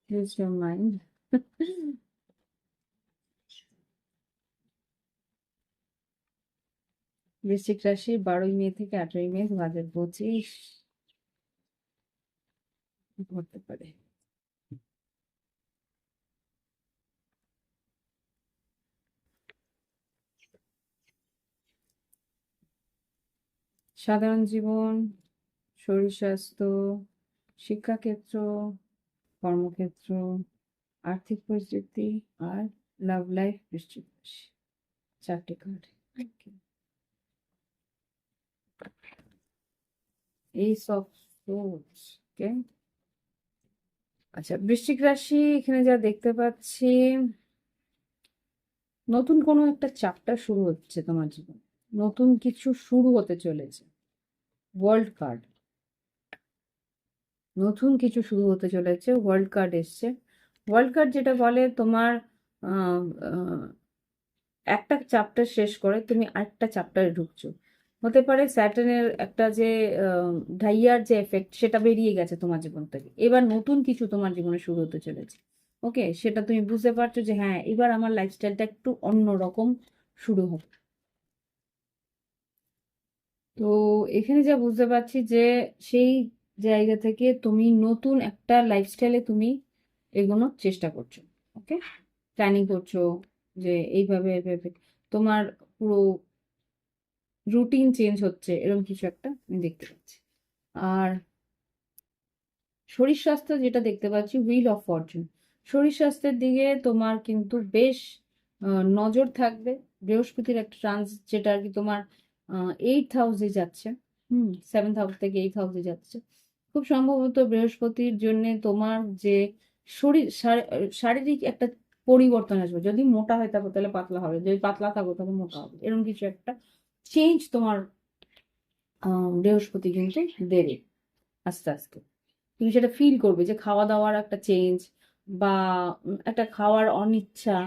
Use your mind. বৃশ্চিক রাশি 12ই মে থেকে 18ই মে 2025 ঘটতে পারে। সাধারণ জীবন, শরীর স্বাস্থ্য, শিক্ষাক্ষেত্র, কর্মক্ষেত্র, আর্থিক পরিস্থিতি, আর লাভ লাইফ। বৃশ্চিক রাশি 4টে card. Ace of swords. Okay, আচ্ছা, বৃশ্চিক রাশি এখানে যা দেখতে পাচ্ছি, নতুন কোনো একটা চ্যাপ্টার শুরু হচ্ছে তোমার জীবন, নতুন কিছু শুরু হতে চলেছে। ওয়ার্ল্ড কার্ড, নতুন কিছু শুরু হতে চলেছে, ওয়ার্ল্ড কার্ড এসছে। ওয়ার্ল্ড কার্ড যেটা বলে তোমার আহ, আহ, একটা চ্যাপ্টার শেষ করে তুমি আরেকটা চ্যাপ্টারে ঢুকছো। হতে পারে স্যাটার্নের একটা যে ঢাইয়ার যে এফেক্ট সেটা বেরিয়ে গেছে তোমার জীবন থেকে, এবার নতুন কিছু তোমার জীবনে শুরু হতে চলেছে। ওকে, সেটা তুমি বুঝতে পারছো যে হ্যাঁ, এবার আমার লাইফস্টাইলটা একটু অন্যরকম শুরু হবে। তো এখানে যা বুঝতে পারছি যে সেই জায়গা থেকে তুমি নতুন একটা লাইফস্টাইলে তুমি এগোনোর চেষ্টা করছো। ওকে, প্ল্যানিং করছো যে এইভাবে এইভাবে তোমার পুরো রুটিন চেঞ্জ হচ্ছে, এরকম কিছু একটা আমি দেখতে পাচ্ছি। আর শরীর স্বাস্থ্য যেটা দেখতে পাচ্ছি, হুইল অফ ফরচুন। শরীর স্বাস্থ্যের দিকে তোমার কিন্তু বেশ নজর থাকবে। বৃহস্পতির একটা ট্রান্স যেটা আর কি তোমার 8th হাউসে যাচ্ছে। 7th হাউস থেকে 8th হাউসে যাচ্ছে। খুব সম্ভবত বৃহস্পতির জন্য তোমার যে শারীরিক একটা পরিবর্তন আসবে। যদি মোটা হয়ে থাকো তাহলে পাতলা হবে, যদি পাতলা থাকো তাহলে মোটা হবে, এরকম কিছু একটা চেঞ্জ তোমার বৃহস্পতি কিন্তু দেবে আস্তে আস্তে। তুমি সেটা ফিল করবে যে খাওয়া দাওয়ার একটা চেঞ্জ, বা একটা খাওয়ার অনিচ্ছা,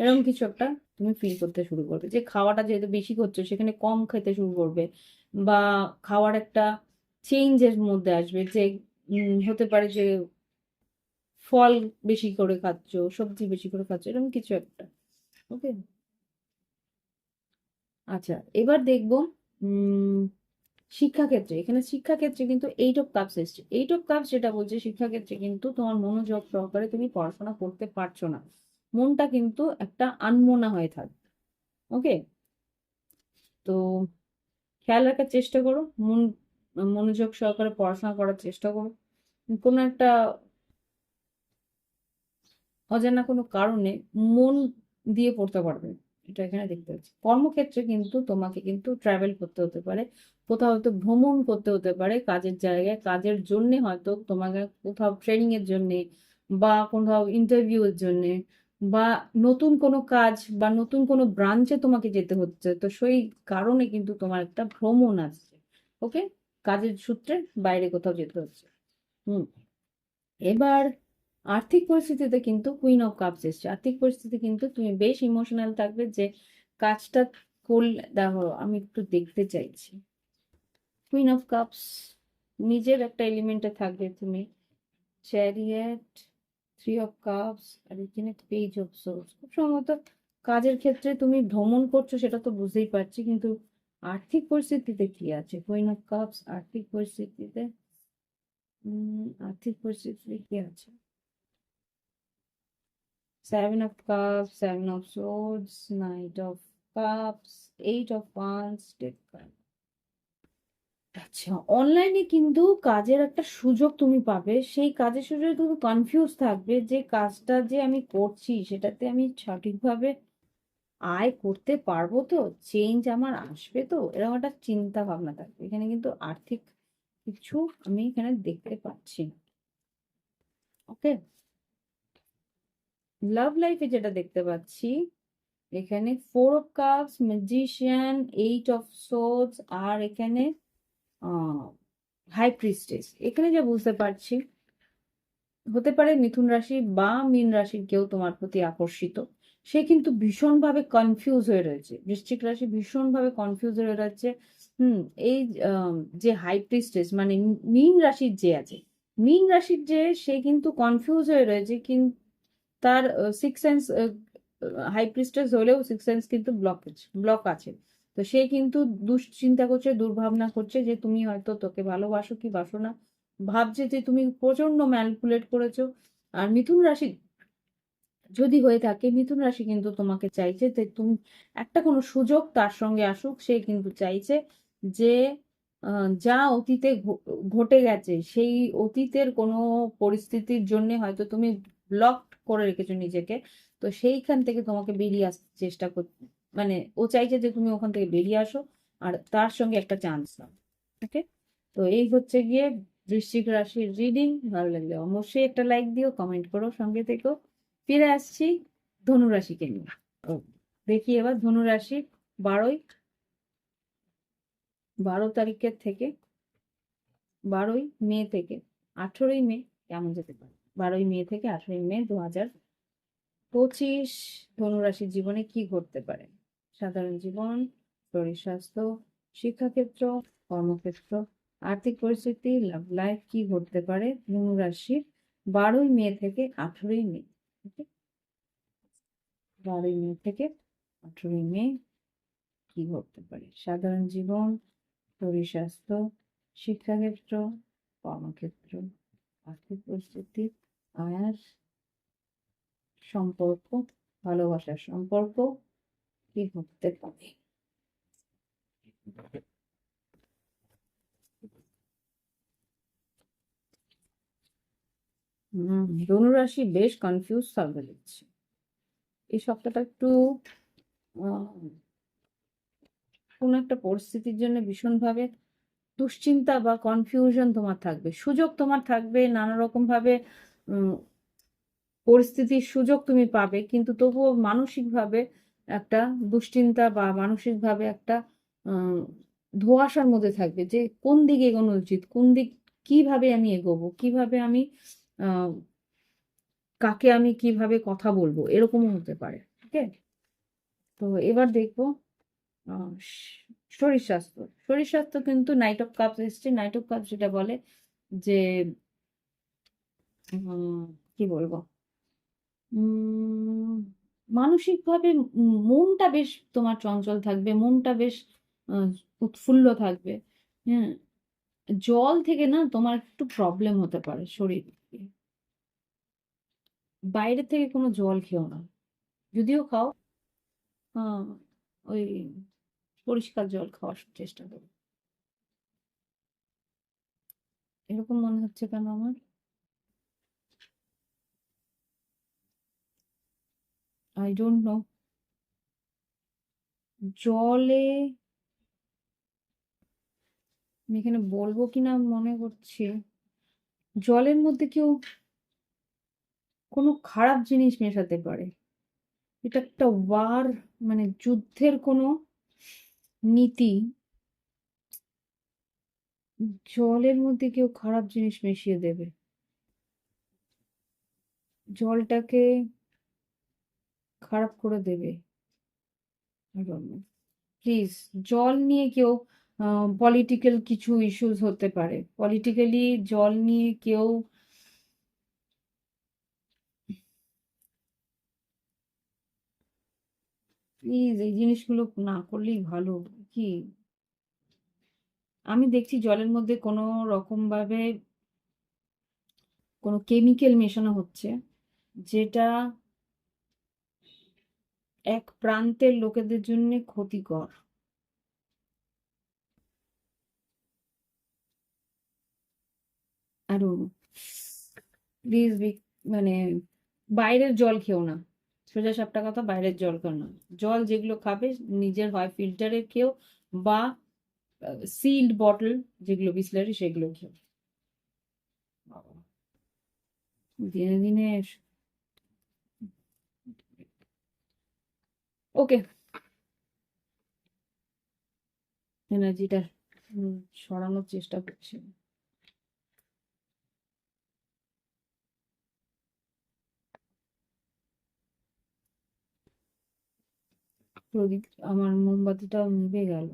এরকম কিছু একটা তুমি ফিল করতে শুরু করবে, যে খাওয়াটা যেহেতু বেশি করছো সেখানে কম খেতে শুরু করবে, বা খাওয়ার একটা চেঞ্জের মধ্যে আসবে, যে হতে পারে যে ফল বেশি করে খাচ্ছো, সবজি বেশি করে খাচ্ছো, এরকম কিছু একটা। ওকে, আচ্ছা এবার দেখবো উম শিক্ষাক্ষেত্রে। এখানে শিক্ষাক্ষেত্রে কিন্তু এইট অফ কাপস এসছে। এইট অফ কাপস যেটা বলছে, শিক্ষাক্ষেত্রে কিন্তু তোমার মনোযোগ সহকারে তুমি পড়াশোনা করতে পারছো না, মনটা কিন্তু একটা আনমনা হয়ে থাকবে। ওকে, তো খেয়াল রাখার চেষ্টা করো, মনোযোগ সহকারে পড়াশোনা করার চেষ্টা করো। কোনো একটা অজানা কোনো কারণে মন দিয়ে পড়তে পারবে না, এটা এখানে দেখতে পাচ্ছি। কর্মক্ষেত্রে কিন্তু তোমাকে কিন্তু ট্রাভেল করতে হতে পারে, কোথাও হয়তো ভ্রমণ করতে হতে পারে কাজের জায়গায়, কাজের জন্য হয়তো তোমাকে কোথাও ট্রেনিং এর জন্য, বা কোথাও ইন্টারভিউ এর জন্য, বা নতুন কোনো কাজ বা নতুন কোনো ব্রাঞ্চে তোমাকে যেতে হচ্ছে, তো সেই কারণে কিন্তু তোমার একটা ভ্রমণ আসছে। ওকে, কাজের সূত্রে বাইরে কোথাও যেতে হচ্ছে। হুম, এবার আর্থিক পরিস্থিতিতে কিন্তু কুইন অফ কাপস এসছে। আর্থিক পরিস্থিতি কিন্তু তুমি বেশ ইমোশনাল থাকবে, যে কাজটা করলে। দেখো আমি একটু দেখতে চাইছি, কুইন অফ কাপস নিজের একটা এলিমেন্টে থাকবে তুমি, চ্যারিয়েট, থ্রি অফ কাপস, আর এখানে পেজ অফ সোর্স। খুব সম্ভবত কাজের ক্ষেত্রে তুমি ভ্রমণ করছো, সেটা তো বুঝতেই পারছি, কিন্তু আর্থিক পরিস্থিতিতে কি আছে? কুইন অফ কাপস আর্থিক পরিস্থিতিতে, আর্থিক পরিস্থিতিতে কি আছে? Seven of Cups, Seven of Swords, Knight of Cups, Eight of Wands, Death card. আচ্ছা, অনলাইনে কিন্তু কাজের একটা সুযোগ তুমি পাবে, সেই কাজের সুযোগে তুমি কনফিউজ থাকবে, যে কাজটা যে আমি করছি সেটাতে আমি সঠিকভাবে আয় করতে পারবো তো, চেঞ্জ আমার আসবে তো, এরকম একটা চিন্তা ভাবনা থাকবে। এখানে কিন্তু আর্থিক কিছু আমি এখানে দেখতে পাচ্ছি না। ওকে, লাভ লাইফে যেটা দেখতে পাচ্ছি, এখানে four of cups, magician, eight of swords, আর এখানে হাই প্রিস্টেস। এখানে যা বুঝতে পারছি, হতে পারে মিথুন রাশি বা মীন রাশির কেউ তোমার প্রতি আকর্ষিত, সে কিন্তু ভীষণভাবে কনফিউজ হয়ে রয়েছে। বৃশ্চিক রাশি ভীষণভাবে কনফিউজ হয়ে রয়েছে। হুম, এই যে হাই প্রিস্টেস মানে মীন রাশির যে আছে, মীন রাশির যে, সে কিন্তু কনফিউজ হয়ে রয়েছে, কিন্তু তার সিক্স সেন্স, হাই প্রিস্টেস হলেও সিক্স সেন্স কিন্তু ব্লক আছে। তো সে কিন্তু দুশ্চিন্তা করছে, দুর্ভাবনা করছে, যে তুমি হয়তো তোকে ভালোবাসো কি বাসো না, ভাবছে যে তুমি প্রচন্ড ম্যানিপুলেট করেছো। আর মিথুন রাশি যদি হয়ে থাকে, মিথুন রাশি কিন্তু তোমাকে চাইছে যে তুমি একটা কোনো সুযোগ তার সঙ্গে আসুক, সে কিন্তু চাইছে যে যা অতীতে ঘটে গেছে, সেই অতীতের কোনো পরিস্থিতির জন্য হয়তো তুমি ব্লক করে রেখেছো নিজেকে, তো সেইখান থেকে তোমাকে বেরিয়ে আসতে চেষ্টা কর, মানে ও চাইছে যে তুমি ওখান থেকে বেরিয়ে আসো, আর তার সঙ্গে একটা চান্স নাও। ওকে, তো এই হচ্ছে গিয়ে বৃশ্চিক রাশির রিডিং। ভালো লাগলে অবশ্যই একটা লাইক দিও, কমেন্ট করো, সঙ্গে থেকো। ফিরে আসছি ধনুরাশিকে নিয়ে। ও, দেখি এবার ধনুরাশি 12 তারিখের থেকে, 12ই মে থেকে 18ই মে কেমন যেতে পারে। 12ই মে থেকে 18ই মে 2025 ধনুরাশির জীবনে কি ঘটতে পারে? সাধারণ জীবন, শরীর স্বাস্থ্য, শিক্ষাক্ষেত্র, কর্মক্ষেত্র, আর্থিক পরিস্থিতি, লাভ লাইফ, কি ঘটতে পারে ধনুরাশির 12ই মে থেকে 18ই মে। 12ই মে থেকে 18ই মে কি ঘটতে পারে? সাধারণ জীবন, শরীর স্বাস্থ্য, শিক্ষাক্ষেত্র, কর্মক্ষেত্র, আর্থিক পরিস্থিতি, আর সম্পর্ক, ভালোবাসার সম্পর্ক, কি ঘটতে পারে? ধনুরাশি বেশ কনফিউজ থাকবে দেখছি এই সপ্তাহটা একটু। আহ, কোনো একটা পরিস্থিতির জন্য ভীষণভাবে দুশ্চিন্তা বা কনফিউশন তোমার থাকবে, সুযোগ তোমার থাকবে নানা রকম ভাবে, পরিস্থিতির সুযোগ তুমি পাবে, কিন্তু তবুও মানসিকভাবে একটা দুশ্চিন্তা বা মানসিকভাবে একটা আহ, ধোঁয়াশার মধ্যে থাকবে, যে কোন দিকে এগোনো উচিত, কোন দিক, কিভাবে আমি এগোবো, কিভাবে আমি আহ কাকে আমি কিভাবে কথা বলবো, এরকমও হতে পারে। ওকে, তো এবার দেখবো শরীর স্বাস্থ্য। শরীর স্বাস্থ্য কিন্তু নাইট অফ কাপস এসছে। নাইট অফ কাপস যেটা বলে যে উম, কি বলবো, উম মানসিকভাবে মনটা বেশ তোমার চঞ্চল থাকবে, মনটা বেশ আহ, উৎফুল্ল থাকবে। হ্যাঁ, জল থেকে না তোমার একটু প্রবলেম হতে পারে শরীর। বাইরে থেকে কোনো জল খেও না, যদিও খাও, ওই পরিষ্কার জল খাওয়ার চেষ্টা করো। এরকম মনে হচ্ছে কেন আমার? I don't no. জলে আমি এখানে বলবো কিনা মনে করছি, জলের মধ্যে কেউ কোনো খারাপ জিনিস মেশাতে পারে। এটা একটা ওয়ার, মানে যুদ্ধের কোনো নীতি। জলের মধ্যে কেউ খারাপ জিনিস মিশিয়ে দেবে, জলটাকে খারাপ করে দেবে। প্লিজ, জল নিয়ে কেউ পলিটিক্যাল কিছু ইস্যুস হতে পারে, পলিটিক্যালি জল নিয়ে কেউ, প্লিজ এই জিনিসগুলো না করলেই ভালো। কি, আমি দেখছি জলের মধ্যে কোনো রকম ভাবে কোনো কেমিক্যাল মেশানো হচ্ছে, যেটা এক প্রান্তের লোকেদের জন্য ক্ষতিকর। আরো প্লিজ, মানে বাইরের জল খেও না। সোজা সাপটা কথা, বাইরের জল খেও না। জল যেগুলো খাবে নিজের হয় ফিল্টারের খেও, বা সিল্ড বটল যেগুলো বিসলারি সেগুলো খেও। বাবা, দিনে দিনে ওকে, এনার্জিটা সরানোর চেষ্টা করছি। প্রদীপ, আমার মোমবাতিটা নিভে গেল।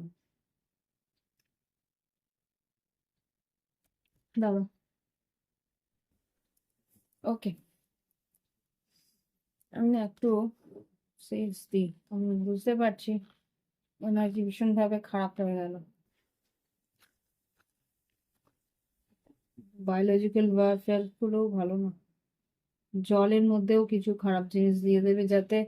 দাঁড়া, ওকে, আমি না একটু সেন্স দিই, আমি বুঝতে পারছি এনার্জি ভীষণ ভাবে খারাপ হয়ে গেল। বায়োলজিক্যাল ওয়ারফেয়ার গুলোও ভালো না, জলের মধ্যেও কিছু খারাপ জিনিস দিয়ে দেবে যাতে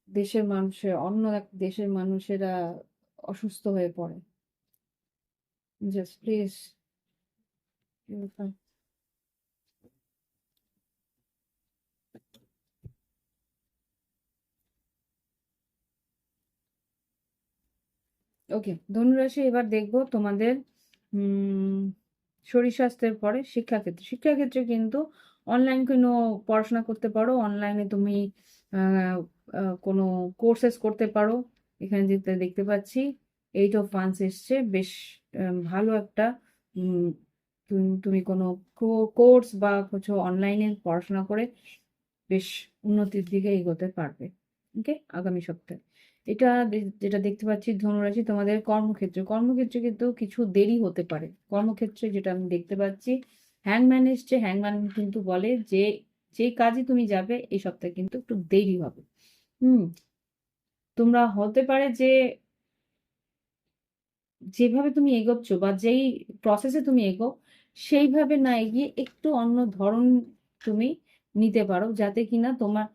দেশের মানুষের, অন্য এক দেশের মানুষেরা অসুস্থ হয়ে পড়ে। Just please. ওকে, ধনুরাশি, এবার দেখবো তোমাদের উম শরীর স্বাস্থ্যের পরে শিক্ষাক্ষেত্রে। শিক্ষাক্ষেত্রে কিন্তু অনলাইন কোনো পড়াশোনা করতে পারো, অনলাইনে তুমি আহ, কোনো কোর্সেস করতে পারো। এখানে যেটা দেখতে পাচ্ছি 8 of Wands এসছে, বেশ ভালো একটা উম, তুমি কোনো কোর্স বা কিছু অনলাইনে পড়াশোনা করে বেশ উন্নতির দিকে এগোতে পারবে। ওকে, আগামী সপ্তাহে। এটা যেটা দেখতে পাচ্ছি ধনুরাশি, তোমাদের কর্মক্ষেত্রে, কর্মক্ষেত্রে কিন্তু কিছু দেরি হতে পারে। কর্মক্ষেত্রে যেটা আমি দেখতে পাচ্ছি, হ্যাংম্যান এসছে। হ্যাংম্যান কিন্তু বলে যে যে কাজে তুমি যাবে এই সপ্তাহে কিন্তু একটু দেরি হবে। হুম, তোমরা হতে পারে যে যেভাবে তুমি এগোচ্ছ বা যেই প্রসেসে তুমি এগো, সেইভাবে না এগিয়ে একটু অন্য ধরন তুমি নিতে পারো, যাতে কিনা তোমার,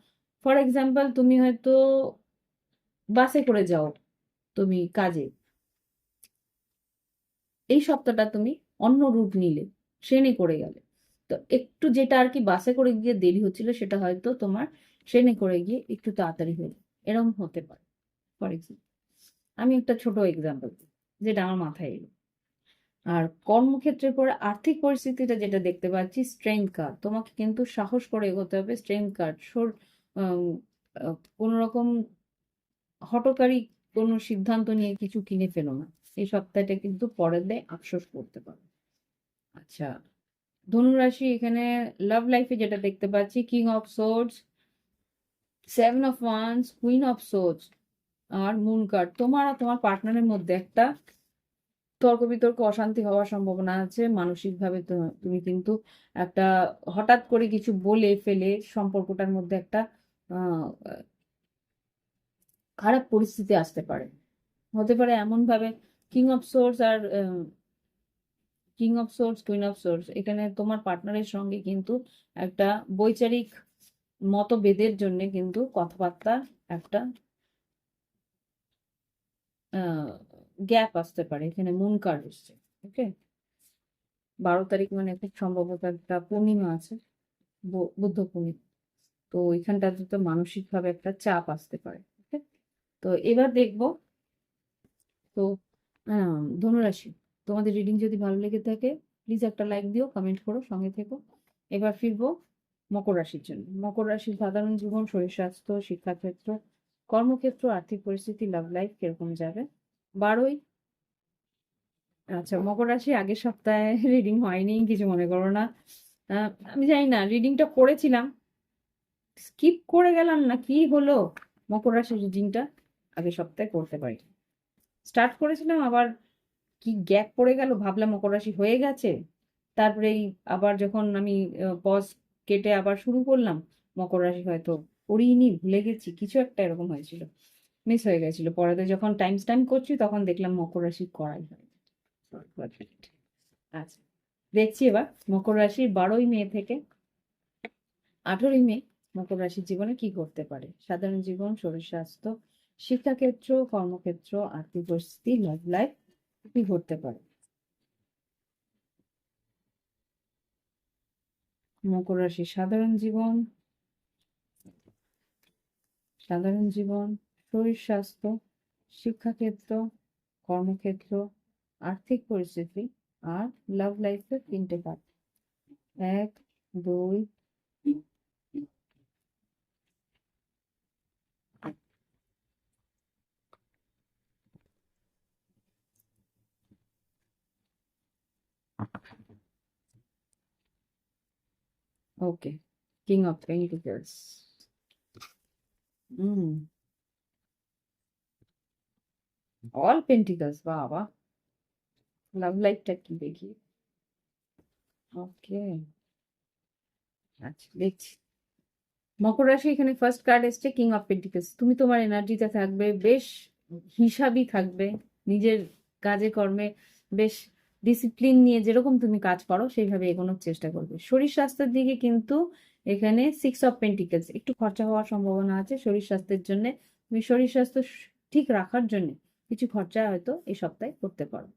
ফর এক্সাম্পল তুমি হয়তো বাসে করে যাও তুমি কাজে, এই সপ্তাহটা তুমি অন্য রুট নিলে, ট্রেনে করে গেলে, তো একটু যেটা আর কি বাসে করে গিয়ে দেরি হচ্ছিল সেটা হয়তো তোমার ট্রেনে করে গিয়ে একটু তাড়াতাড়ি হয়ে যাবে। এরকম হতে পারে। ফর এক্সাম্পল, আমি একটা ছোট এক্সাম্পল যেটা আমার মাথায় এলো। আর কর্মক্ষেত্রের পরে আর্থিক পরিস্থিতিটা যেটা দেখতে পাচ্ছি, স্ট্রেংথ কার্ড, তোমাকে কিন্তু সাহস করে এগোতে হবে। স্ট্রেংথ কার্ড, কোন রকম হঠকারী কোনো সিদ্ধান্ত নিয়ে কিছু কিনে ফেলো না। এই সপ্তাহটা কিন্তু পরের দেয় আফসোস করতে পারো। আচ্ছা, ধনুরাশি, এখানে লাভ লাইফে যেটা দেখতে পাচ্ছি, king of swords, seven of wands, queen of swords আর মুন কার্ড। তোমার আর তোমার পার্টনারের মধ্যে একটা তর্ক বিতর্ক অশান্তি হওয়ার সম্ভাবনা আছে। মানসিকভাবে তুমি কিন্তু একটা হঠাৎ করে কিছু বলে ফেলে সম্পর্কটার মধ্যে একটা আহ, খারাপ পরিস্থিতি আসতে পারে। হতে পারে এমন ভাবে কিং অফ সোর্স আর king of swords, queen of swords, এখানে তোমার পার্টনারের সঙ্গে কিন্তু একটা বৈচারিক মতভেদের জন্য কিন্তু কথাবার্তা একটা গ্যাপ আসতে পারে। এখানে মুন কার্ড এসছে। ওকে, 12 তারিখ মানে খুব সম্ভবত একটা পূর্ণিমা আছে, বুদ্ধ পূর্ণিমা। তো ওইখানটাতে তো মানসিক ভাবে একটা চাপ আসতে পারে। ওকে, তো এবার দেখবো। তো ধনুরাশি, তোমাদের রিডিং যদি ভালো লেগে থাকে প্লিজ একটা লাইক দিও, কমেন্ট করো, সঙ্গে থেকো। এবার ফিরবো মকর রাশির জন্য। মকর রাশির সাধারণ জীবন, শরীর স্বাস্থ্য, শিক্ষাক্ষেত্র, কর্মক্ষেত্র, আর্থিক পরিস্থিতি, লাভ লাইফ কিরকম যাবে। 12ই আচ্ছা, মকর রাশি আগের সপ্তাহে রিডিং হয়নি, কিছু মনে করো না। আমি জানি না রিডিংটা করেছিলাম, স্কিপ করে গেলাম না কি হলো। মকর রাশির রিডিংটা আগের সপ্তাহে করতে পারি, স্টার্ট করেছিলাম, আবার কি গ্যাপ পড়ে গেল, ভাবলাম মকর রাশি হয়ে গেছে। তারপরেই আবার যখন আমি পজ কেটে আবার শুরু করলাম, মকর রাশি হয়তো করিনি, ভুলে গেছি, কিছু একটা এরকম হয়েছিল, মিস হয়ে গেছিল। পরে যখন টাইম করছি তখন দেখলাম মকর রাশি করাই হয়। আচ্ছা, দেখছি এবার মকর রাশির 12ই মে থেকে 18ই মে মকর রাশির জীবনে কি করতে পারে। সাধারণ জীবন, শরীর স্বাস্থ্য, শিক্ষাক্ষেত্র, কর্মক্ষেত্র, আর্থিক পরিস্থিতি, লাভ লাইফ কি ঘটতে পারে। মকর রাশির সাধারণ জীবন, শরীর স্বাস্থ্য, শিক্ষাক্ষেত্র, কর্মক্ষেত্র, আর্থিক পরিস্থিতি আর লাভ লাইফের 3টে card. 1, 2, okay, king of pentacles. Hmm, all pentacles, বাবা, লাভ লাইফটা কি দেখি। ওকে, আচ্ছা দেখছি। মকর রাশি এখানে ফার্স্ট কার্ড এসছে কিং অফ পেন্টিকলস। তুমি তোমার এনার্জিতে থাকবে, বেশ হিসাবই থাকবে, নিজের কাজে কর্মে বেশ ডিসিপ্লিন নিয়ে যেরকম তুমি কাজ করো সেইভাবে এগোনোর চেষ্টা করবে। শরীর স্বাস্থ্যের দিকে কিন্তু এখানে 6 অফ পেন্টিকলস, একটু খরচা হওয়ার সম্ভাবনা আছে শরীর স্বাস্থ্যের জন্য। তুমি শরীর স্বাস্থ্য ঠিক রাখার জন্য কিছু খরচা হয়তো এই সপ্তাহে করতে পারো।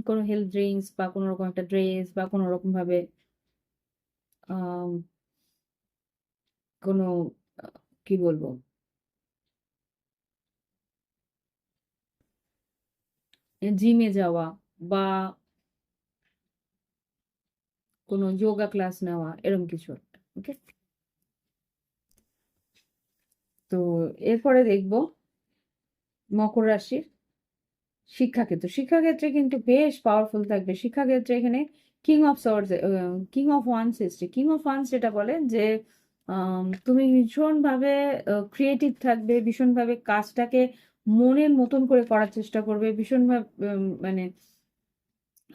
কোনো হেলথ ড্রিঙ্কস বা কোনো রকম একটা ড্রেস বা কোনো রকম ভাবে আহ কোনো কি বলবো, জিমে যাওয়া বা কোনো যোগা ক্লাস নেওয়া, এরকম কিছু একটা। ওকে, তো এরপরে দেখবো মকর রাশির শিক্ষাক্ষেত্রে কিন্তু বেশ পাওয়ারফুল থাকবে। শিক্ষাক্ষেত্রে এখানে king of swords, king of wands এসছে। কিং অফ ওয়ান্স যেটা বলে যে তুমি ভীষণভাবে ক্রিয়েটিভ থাকবে, ভীষণভাবে কাজটাকে মনের মতন করে করার চেষ্টা করবে, ভীষণভাবে মানে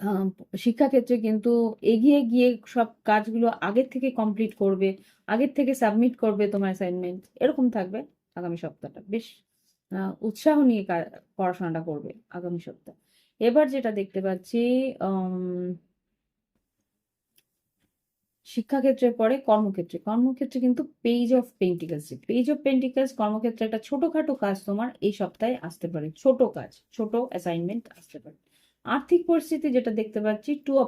আহ, শিক্ষাক্ষেত্রে কিন্তু এগিয়ে গিয়ে সব কাজগুলো আগের থেকে কমপ্লিট করবে, আগের থেকে সাবমিট করবে তোমার অ্যাসাইনমেন্ট, এরকম থাকবে আগামী সপ্তাহটা। বেশ উৎসাহ নিয়ে পড়াশোনাটা করবে আগামী সপ্তাহ। এবার যেটা দেখতে পাচ্ছি শিক্ষাক্ষেত্রের পরে কর্মক্ষেত্রে কিন্তু পেজ অফ পেন্টিকলস কর্মক্ষেত্রে একটা ছোটখাটো কাজ তোমার এই সপ্তাহে আসতে পারে, ছোট কাজ, ছোট অ্যাসাইনমেন্ট আসতে পারে। আর্থিক পরিস্থিতি যেটা দেখতে পাচ্ছি টু অফ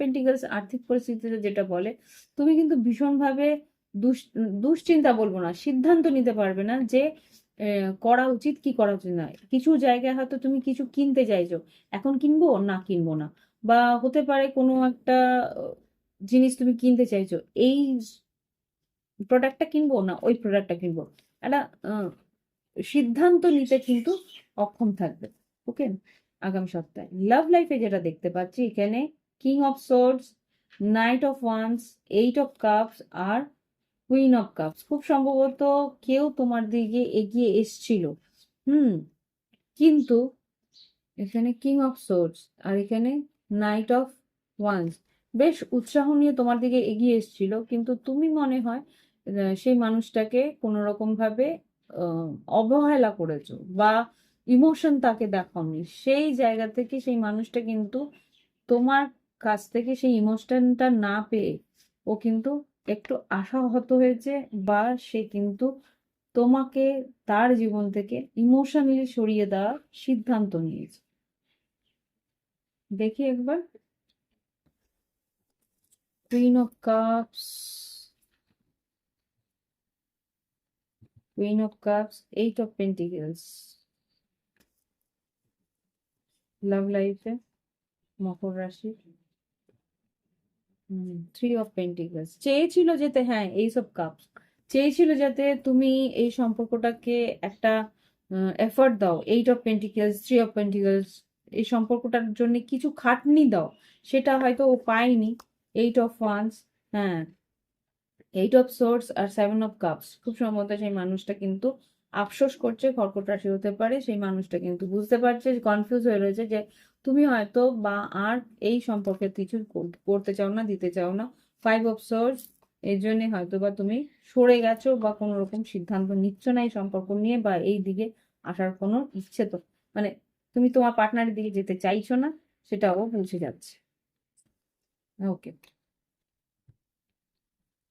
পেন্টিকলস আর্থিক পরিস্থিতিতে যেটা বলে তুমি কিন্তু ভীষণভাবে দুশ্চিন্তা বলবো না, সিদ্ধান্ত নিতে পারবে না যে করা উচিত কি করা উচিত না। কিছু জায়গায় হয়তো তুমি কিছু কিনতে চাইছো, এখন কিনবো না কিনবো না, বা হতে পারে কোনো একটা জিনিস তুমি কিনতে চাইছো, এই প্রোডাক্টটা কিনবো না ওই প্রোডাক্টটা কিনবো, একটা সিদ্ধান্ত নিতে কিন্তু অক্ষম থাকবে। ওকে, আগামী সপ্তাহে লাভ লাইফে যেটা দেখতে পাচ্ছি এখানে king of swords, knight of wands, 8 of cups আর কুইন অফ কাপস, খুব সম্ভবত কেউ তোমার দিকে এগিয়ে এসছিল, হুম, কিন্তু এখানে কিং অফ সোর্স আর এখানে নাইট অফ ওয়ান্স, বেশ উৎসাহ নিয়ে তোমার দিকে এগিয়ে এসেছিল, কিন্তু তুমি মনে হয় সেই মানুষটাকে কোনো রকম ভাবে আহ, অবহেলা করেছো বা ইমোশন তাকে দেখাওনি, সেই জায়গা থেকে সেই মানুষটা কিন্তু তোমার কাছ থেকে সেই ইমোশনটা না পেয়ে ও কিন্তু একটু আশাহত হয়েছে, বা সে কিন্তু তোমাকে তার জীবন থেকে ইমোশনালি সরিয়ে দেওয়ার সিদ্ধান্ত নিয়েছে। দেখি একবার, queen of cups, queen of cups, eight of pentacles, love লাইফে মকর রাশি, থ্রি অফ পেন্টিকলস, চেয়েছিল যেতে, হ্যাঁ এইস অফ কাপস, চেয়েছিল যাতে তুমি এই সম্পর্কটাকে একটা এফর্ট দাও, eight of pentacles, three of pentacles, এই সম্পর্কটার জন্য কিছু খাটনি দাও, সেটা হয়তো ও পায়নি। এইট অফ ওয়ান্স, হ্যাঁ, এইট অফ সোর্স আর সেভেন অফ কাপস, খুব সম্ভবত সেই মানুষটা কিন্তু আফসোস করছে, কর্কট রাশি হতে পারে, সেই মানুষটা কিন্তু বুঝতে পারছে, কনফিউজ হয়ে রয়েছে যে তুমি হয়তো বা আর এই সম্পর্কে কিছু করতে চাও না, দিতে চাও না। ফাইভ অফ সোর্স, এর জন্য হয়তো বা তুমি সরে গেছো বা কোনো রকম সিদ্ধান্ত নিচ্ছ না এই সম্পর্ক নিয়ে, বা এই দিকে আসার কোনো ইচ্ছে তো, মানে তুমি তোমার পার্টনারের দিকে যেতে চাইছো না, সেটাও বুঝে যাচ্ছে। ওকে,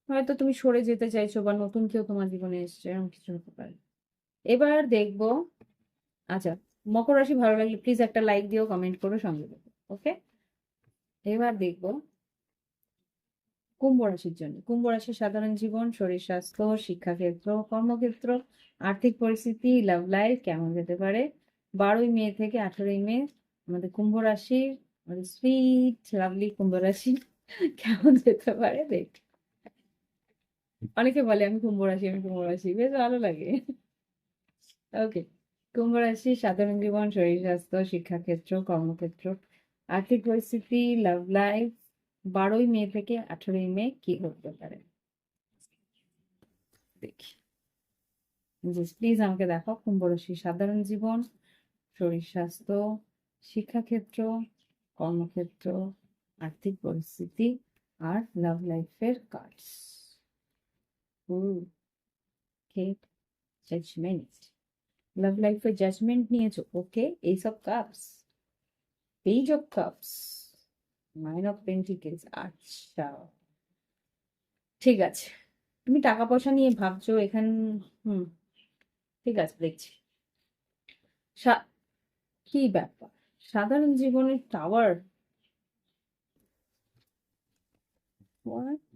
হয়তো তুমি সরে যেতে চাইছো বা নতুন কেউ তোমার জীবনে এসছে, এরকম কিছু হতে পারে। এবার দেখবো, আচ্ছা, মকর রাশি ভালো লাগলে প্লিজ একটা লাইক দিও, কমেন্ট করো, সঙ্গে দেখো। ওকে, এবার দেখবো কুম্ভ রাশির জন্য। কুম্ভ রাশির সাধারণ জীবন, শরীর স্বাস্থ্য, শিক্ষাক্ষেত্র, কর্মক্ষেত্র, আর্থিক পরিস্থিতি, লাভ লাইফ কেমন যেতে পারে 12ই মে থেকে 18ই মে, আমাদের কুম্ভ রাশির, আমাদের সুইট লাভলি কুম্ভ রাশি কেমন যেতে পারে দেখ। অনেকে বলে আমি কুম্ভ রাশি, আমি কুম্ভ রাশি, বেশ ভালো লাগে। ওকে, কুম্ভ রাশি সাধারণ জীবন, শরীর স্বাস্থ্য, শিক্ষাক্ষেত্র, কর্মক্ষেত্র, আর্থিক পরিস্থিতি, লাভ লাইফ 12ই মে থেকে 18ই মে কি করতে পারে দেখি। প্লিজ আমাকে দেখাও কুম্ভ রাশি সাধারণ জীবন, শরীর স্বাস্থ্য, শিক্ষাক্ষেত্র, কর্মক্ষেত্র, আর্থিক পরিস্থিতি আর লাভ লাইফের কার্ডস। ওকে, জাজমেন্ট, লাভ লাইফের জাজমেন্ট নিয়েছো, okay, ace of cups, page of cups, nine of pentacles, আচ্ছা ঠিক আছে, তুমি টাকা পয়সা নিয়ে ভাবছো এখান, হুম, ঠিক আছে দেখছি। কি ব্যাপার, সাধারণ জীবনের টাওয়ার, হোয়াট,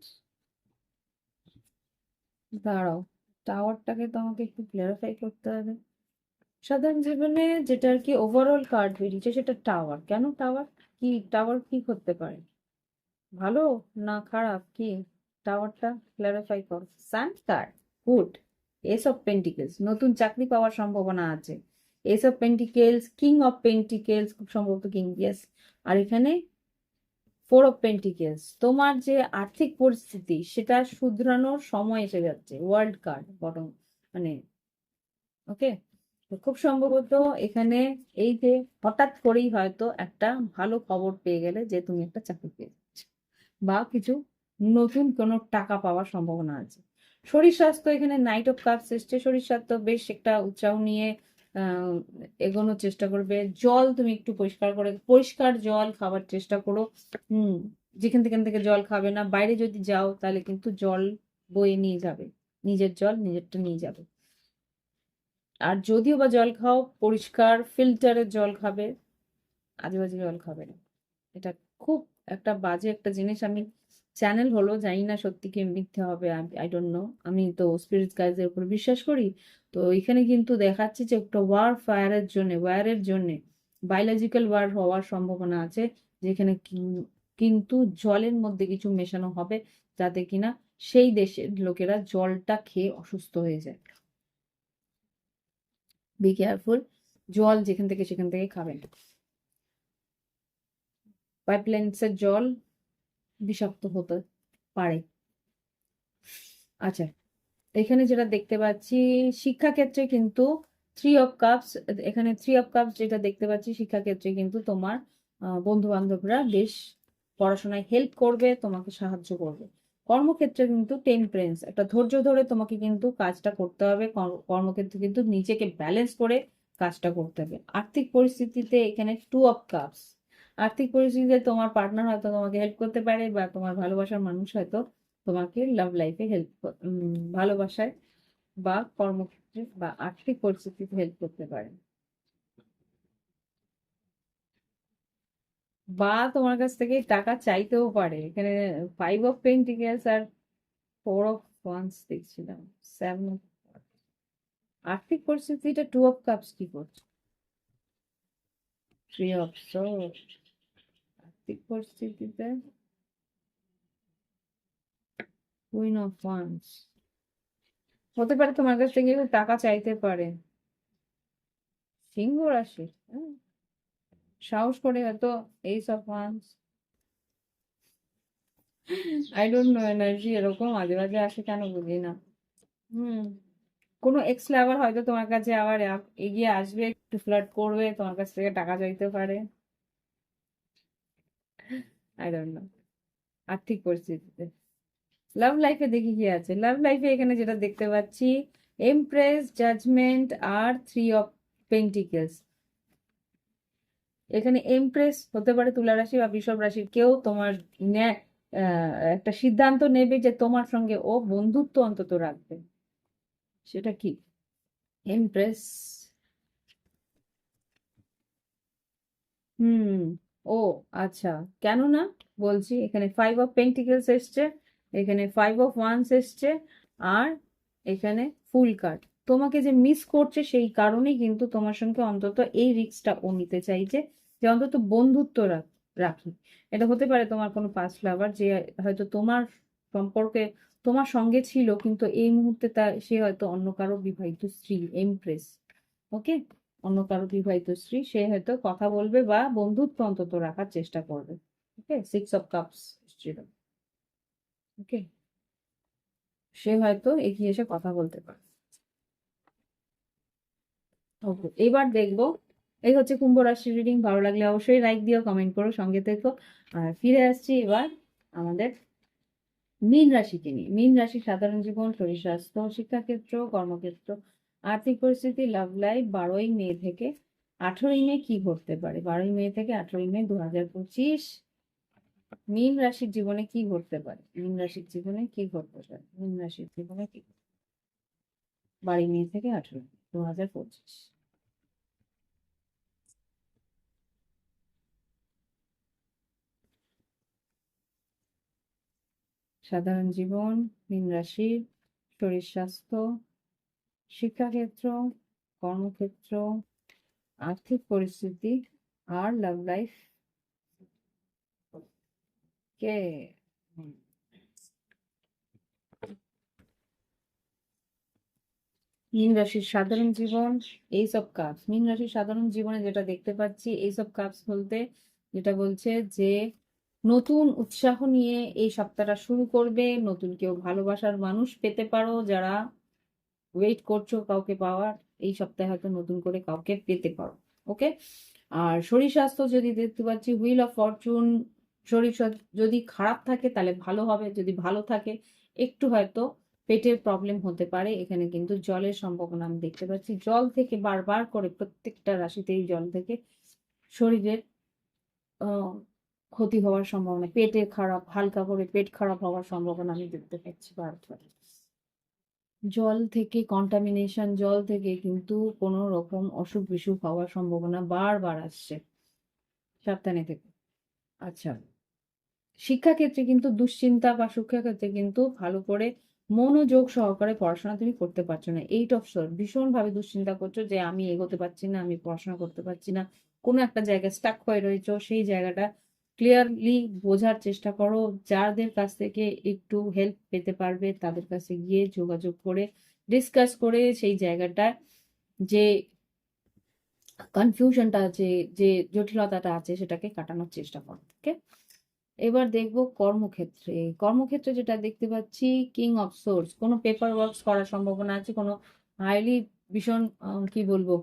দাঁড়াও, টাওয়ারটাকে তো আমাকে একটু ক্লারিফাই করতে হবে। সাধারণ জীবনে যেটা আর কি ওভারঅল কার্ড বেরিয়েছে সেটা টাওয়ার, কেন টাওয়ার, কি টাওয়ার কি করতে পারে, ভালো না খারাপ কি, টাওয়ারটা ক্লারিফাই করো। Sun card, good, S of pentacles, নতুন চাকরি পাওয়ার সম্ভাবনা আছে, S of pentacles, king of pentacles, খুব সম্ভবত কিং, ইয়েস, আর এখানে ফোর অফ পেন্টিকেলস, তোমার যে আর্থিক পরিস্থিতি সেটা শুধরানোর সময় এসে যাচ্ছে, ওয়ার্ল্ড কার্ড বটম, মানে ওকে, খুব সম্ভবত এখানে এই যে হঠাৎ করেই হয়তো একটা ভালো খবর পেয়ে গেলে যে তুমি একটা চাকরি পেয়ে যাচ্ছ, বা কিছু নতুন কোনো টাকা পাওয়ার সম্ভাবনা আছে। শরীর স্বাস্থ্য, এখানে নাইট অফ কাপস এসছে, শরীর স্বাস্থ্য বেশ একটা উৎসাহ নিয়ে আহ এগোনোর চেষ্টা করবে, জল তুমি একটু পরিষ্কার করে, পরিষ্কার জল খাবার চেষ্টা করো, হুম, যেখান থেকে জল খাবে না, বাইরে যদি যাও তাহলে কিন্তু জল বয়ে নিয়ে যাবে, নিজের জল নিজেরটা নিয়ে যাবে, আর যদিও বা জল খাও পরিষ্কার ফিল্টারের জল খাবে, আজে বাজে জল খাবে না, এটা খুব একটা বাজে একটা জিনিস। আমি চ্যানেল হলো জানি না সত্যি কি মিথ্যে হবে, আই ডোন্ট নো, আমি তো স্পিরিট গাইজের উপর বিশ্বাস করি, তো এখানে কিন্তু দেখাচ্ছে যে একটা ওয়ার ফায়ারের জন্য, ওয়ারের জন্য বায়োলজিক্যাল ওয়ার হওয়ার সম্ভাবনা আছে, যেখানে কিন্তু জলের মধ্যে কিছু মেশানো হবে, যাতে কিনা সেই দেশের লোকেরা জলটা খেয়ে অসুস্থ হয়ে যায়, বি কেয়ারফুল, জল যেখান থেকে সেখান থেকে খাবেন, পাইপলাইন্সের জল বিষাক্ত হতে পারে। আচ্ছা, এখানে যেটা দেখতে পাচ্ছি শিক্ষাক্ষেত্রে কিন্তু থ্রি অফ কাপস, এখানে থ্রি অফ কাপস যেটা দেখতে পাচ্ছি শিক্ষাক্ষেত্রে কিন্তু তোমার বন্ধু বান্ধবরা বেশ পড়াশোনায় হেল্প করবে, তোমাকে সাহায্য করবে। কর্মক্ষেত্রে কিন্তু টেম্পারেন্স, একটা ধৈর্য ধরে তোমাকে কিন্তু কাজটা করতে হবে, কর্মক্ষেত্রে কিন্তু নিজেকে ব্যালেন্স করে কাজটা করতে হবে। আর্থিক পরিস্থিতিতে এখানে টু অফ কাপস, আর্থিক পরিস্থিতিতে তোমার পার্টনার হয়তো তোমাকে হেল্প করতে পারে, বা তোমার ভালোবাসার মানুষ হয়তো তোমাকে লাভ লাইফে হেল্প, ভালোবাসায় বা কর্মক্ষেত্রে বা আর্থিক পরিস্থিতিতে হেল্প করতে পারে, বা তোমার কাছ থেকে টাকা চাইতেও পারে। এখানে ফাইভ অফ পেন্টিকেলস আর ফোর অফ ওয়ান্স দেখছিলাম, সেভেন অফ, আর্থিক পরিস্থিতিটা টু অফ কাপস কি করছে, থ্রি অফ সোর্ড, আর্থিক পরিস্থিতিতে কুইন অফ ওয়ান্স, হতে পারে তোমার কাছ থেকে কেউ টাকা চাইতে পারে। সিংহ রাশি, সাহস করে হয়তো ace of wands, I don't know, energy এরকম মাঝে মাঝে আসে কেন বুঝি না। হুম, কোনো এক্স লাভার হয়তো তোমার কাছে আবার এগিয়ে আসবে, একটু ফ্লার্ট করবে, তোমার কাছ থেকে টাকা চাইতে পারে, আই ডোন্ট নো। আর্থিক পরিস্থিতিতে লাভ লাইফে দেখি কি আছে, লাভ লাইফে এখানে যেটা দেখতে পাচ্ছি এমপ্রেস, জাজমেন্ট আর থ্রি অফ পেন্টিকেলস। এখানে এমপ্রেস হতে পারে তুলা রাশি বা বৃষভ রাশির কেউ, তোমার একটা সিদ্ধান্ত নেবে যে তোমার সঙ্গে ও বন্ধুত্ব অন্তত রাখবে, সেটা কি এমপ্রেস। হুম, ও আচ্ছা, কেন না, বলছি এখানে ফাইভ অফ পেন্টিকেলস এসছে, এখানে ফাইভ অফ ওয়ান্স এসছে, আর এখানে ফুল কার্ড। তোমাকে যে মিস করছে সেই কারণেই কিন্তু তোমার সঙ্গে অন্তত এই রিস্কটা ও নিতে চাইছে, যে অন্তত বন্ধুত্ব রাখি। এটা হতে পারে তোমার কোনো পাস্ট লাভার যে হয়তো তোমার সম্পর্কে তোমার সঙ্গে ছিল, কিন্তু এই মুহূর্তে সে হয়তো অন্য কারো বিবাহিত স্ত্রী, এমপ্রেস। ওকে, অন্য কারো বিবাহিত স্ত্রী, সে হয়তো কথা বলবে বা বন্ধুত্ব অন্তত রাখার চেষ্টা করবে। ওকে, সিক্স অফ কাপস ছিল। ওকে, সে হয়তো এগিয়ে এসে কথা বলতে পারে। ওকে, এবার দেখবো। এই হচ্ছে কুম্ভ রাশি রিডিং। ভালো লাগলে অবশ্যই লাইক দিও, কমেন্ট করো, সঙ্গে থেকো। আর ফিরে আসছি এবার আমাদের মীন রাশিকে নিয়ে। মীন রাশি সাধারণ জীবন, শরীর স্বাস্থ্য, শিক্ষাক্ষেত্র, কর্মক্ষেত্র, আর্থিক পরিস্থিতি, লাভ লাইফ। 12ই মে থেকে 18ই মে কি ঘটতে পারে, 12ই মে থেকে 18ই মে 2025 মীন রাশির জীবনে কি ঘটতে পারে, মীন রাশির জীবনে কি ঘটতে পারে, মীন রাশির জীবনে কি, 12ই মে থেকে 18 মে 2025। সাধারণ জীবন, মীন রাশির, শরীর স্বাস্থ্য, শিক্ষাক্ষেত্র, কর্মক্ষেত্র, আর্থিক পরিস্থিতি আর লাভ লাইফ কে। মীন রাশির সাধারণ জীবন, এইসব কাপস। মীন রাশির সাধারণ জীবনে যেটা দেখতে পাচ্ছি, এইসব কাপস বলতে যেটা বলছে যে নতুন উৎসাহ নিয়ে এই সপ্তাহটা শুরু করবে, নতুন কেউ ভালোবাসার মানুষ পেতে পারো, যারা ওয়েট করছো কাউকে পাওয়ার, এই সপ্তাহে হয়তো নতুন করে কাউকে পেতে পারো। ওকে, আর শরীর স্বাস্থ্য যদি দেখতে পাচ্ছি হুইল অফ ফরচুন, শরীর যদি খারাপ থাকে তাহলে ভালো হবে, যদি ভালো থাকে একটু হয়তো পেটের প্রবলেম হতে পারে। এখানে কিন্তু জলের সম্ভাবনা আমি দেখতে পাচ্ছি, জল থেকে বারবার করে প্রত্যেকটা রাশিতেই জল থেকে শরীরের আহ ক্ষতি হওয়ার সম্ভাবনা, পেটে খারাপ, হালকা করে পেট খারাপ হওয়ার সম্ভাবনা আমি দেখতে পাচ্ছি বারবার। জল থেকে কন্টামিনেশন, জল থেকে কিন্তু কোনো রকম অসুখ বিসুখ হওয়ার সম্ভাবনা বারবার আসছে, সাবধানে থেকো। আচ্ছা, শিক্ষাক্ষেত্রে কিন্তু দুশ্চিন্তা, বা শিক্ষাক্ষেত্রে কিন্তু ভালো করে মনোযোগ সহকারে পড়াশোনা তুমি করতে পারছো না। এইট অফ সোর্ড, ভীষণ ভাবে দুশ্চিন্তা করছো যে আমি এগোতে পারছি না, আমি পড়াশোনা করতে পারছি না, কোনো একটা জায়গায় স্টাক হয়ে রয়েছো। সেই জায়গাটা ক্লিয়ারলি বোঝার চেষ্টা করো, যাদের কাছ থেকে একটু হেল্প পেতে পারবে তাদের কাছে গিয়ে যোগাযোগ করে ডিসকাস করে সেই জায়গাটা, যে কনফিউশনটা আছে, যে জটিলতাটা আছে, সেটাকে কাটানোর চেষ্টা করো। ওকে, এবার দেখবো কর্মক্ষেত্রে। কর্মক্ষেত্রে যেটা দেখতে পাচ্ছি, কিং অফ সোর্স, কোনো পেপার ওয়ার্কস করার সম্ভাবনা আছে, কোনো হাইলি ভীষণ কি বলবো,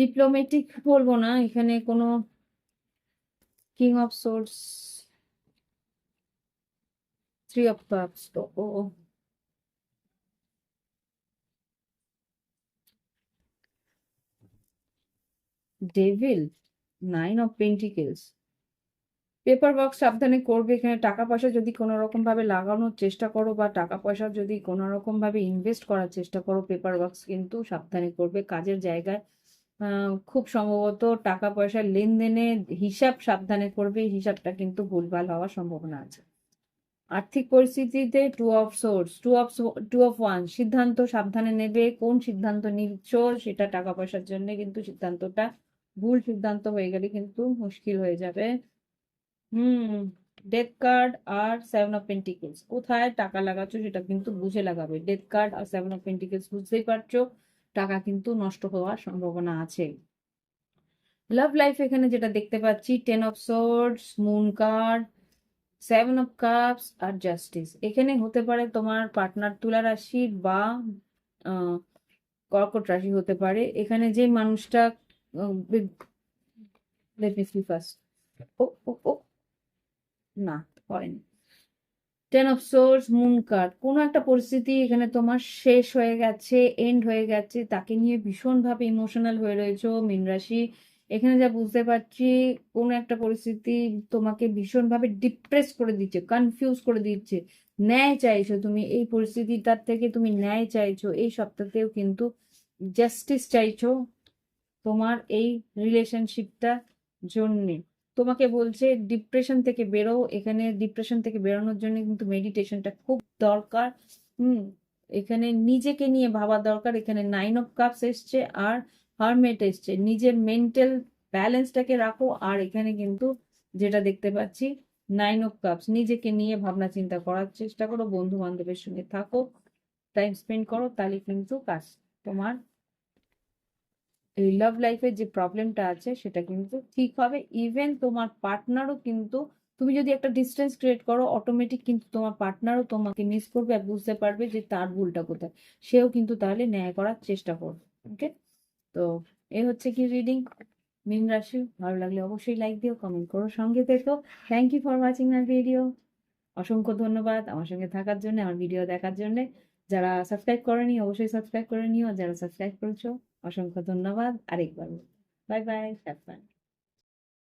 ডিপ্লোম্যাটিক বলবো না, এখানে কোনো king of swords, three of cups, ও devil, nine of pentacles. Paper work সাবধানে করবে। এখানে টাকা পয়সা যদি কোনো রকম ভাবে লাগানোর চেষ্টা করো বা টাকা পয়সা যদি কোনো রকম ভাবে ইনভেস্ট করার চেষ্টা করো, পেপার ওয়ার্কস কিন্তু সাবধানে করবে। কাজের জায়গায় খুব সম্ভবত টাকা পয়সার লেনদেনে হিসাব সাবধানে করবে, হিসাবটা কিন্তু ভুলভাল হওয়ার সম্ভাবনা আছে। আর্থিক পরিস্থিতিতে two of swords, two of ওয়ান, সিদ্ধান্ত সাবধানে নেবে। কোন সিদ্ধান্ত নিচ্ছ সেটা টাকা পয়সার জন্য কিন্তু সিদ্ধান্তটা ভুল সিদ্ধান্ত হয়ে গেলে কিন্তু মুশকিল হয়ে যাবে। হুম, ডেথ কার্ড আর সেভেন অফ পেন্টিকেলস, কোথায় টাকা লাগাচ্ছ সেটা কিন্তু বুঝে লাগাবে। ডেথ কার্ড আর সেভেন অফ পেন্টিকেলস বুঝতেই পারছো, টাকা কিন্তু নষ্ট হওয়ার সম্ভাবনা আছে। লাভ লাইফ এখানে যেটা দেখতে পাচ্ছি, ten of swords, moon card, seven of cups আর জাস্টিস। এখানে হতে পারে তোমার পার্টনার তুলা রাশি বা আহ, কর্কট রাশি হতে পারে। এখানে যে মানুষটা, লেট মি সি ফার্স্ট, ও ও ও না, হয়নি। Ten of swords, moon card, কোনো একটা পরিস্থিতি এখানে তোমার শেষ হয়ে গেছে, এন্ড হয়ে গেছে, তাকে নিয়ে ভীষণভাবে ইমোশনাল হয়ে রয়েছো মীন রাশি। এখানে যা বুঝতে পারছি, কোনো একটা পরিস্থিতি তোমাকে ভীষণভাবে ডিপ্রেস করে দিচ্ছে, কনফিউজ করে দিচ্ছে। ন্যায় চাইছো তুমি, এই পরিস্থিতিটার থেকে তুমি ন্যায় চাইছো, এই সপ্তাহতেও কিন্তু জাস্টিস চাইছো তোমার এই রিলেশনশিপটা জন্যে। তোমাকে বলছে ডিপ্রেশন থেকে বেরো। এখানে ডিপ্রেশন থেকে বেরোনোর জন্য কিন্তু মেডিটেশনটা খুব দরকার। হুম, এখানে নিজেকে নিয়ে ভাবা দরকার। এখানে নাইন অফ কাপস এসছে আর হারমেট এসছে। নিজের মেন্টাল ব্যালেন্সটাকে রাখো। আর এখানে কিন্তু যেটা দেখতে পাচ্ছি, নাইন অফ কাপস, নিজেকে নিয়ে ভাবনা চিন্তা করার চেষ্টা করো, বন্ধু বান্ধবের সঙ্গে থাকো, টাইম স্পেন্ড করো, তাহলে কিন্তু কাজ তোমার এই লাভ লাইফের যে প্রবলেমটা আছে সেটা কিন্তু ঠিক হবে। ইভেন তোমার পার্টনারও কিন্তু, তুমি যদি একটা ডিস্টেন্স ক্রিয়েট করো, অটোমেটিক কিন্তু তোমার পার্টনারও তোমাকে মিস করবে আর বুঝতে পারবে যে তার ভুলটা কোথায়। সেও কিন্তু তাহলে ন্যায় করার চেষ্টা করবে। ওকে, তো এই হচ্ছে কি রিডিং মীন রাশি। ভালো লাগলে অবশ্যই লাইক দিও, কমেন্ট করো, সঙ্গে থেকো। Thank you for watching my video. অসংখ্য ধন্যবাদ আমার সঙ্গে থাকার জন্য, আমার ভিডিও দেখার জন্য। যারা সাবস্ক্রাইব করেনি অবশ্যই সাবস্ক্রাইব করে নিও, আর যারা সাবস্ক্রাইব করেছো অসংখ্য ধন্যবাদ আরেকবার। Bye bye, have fun.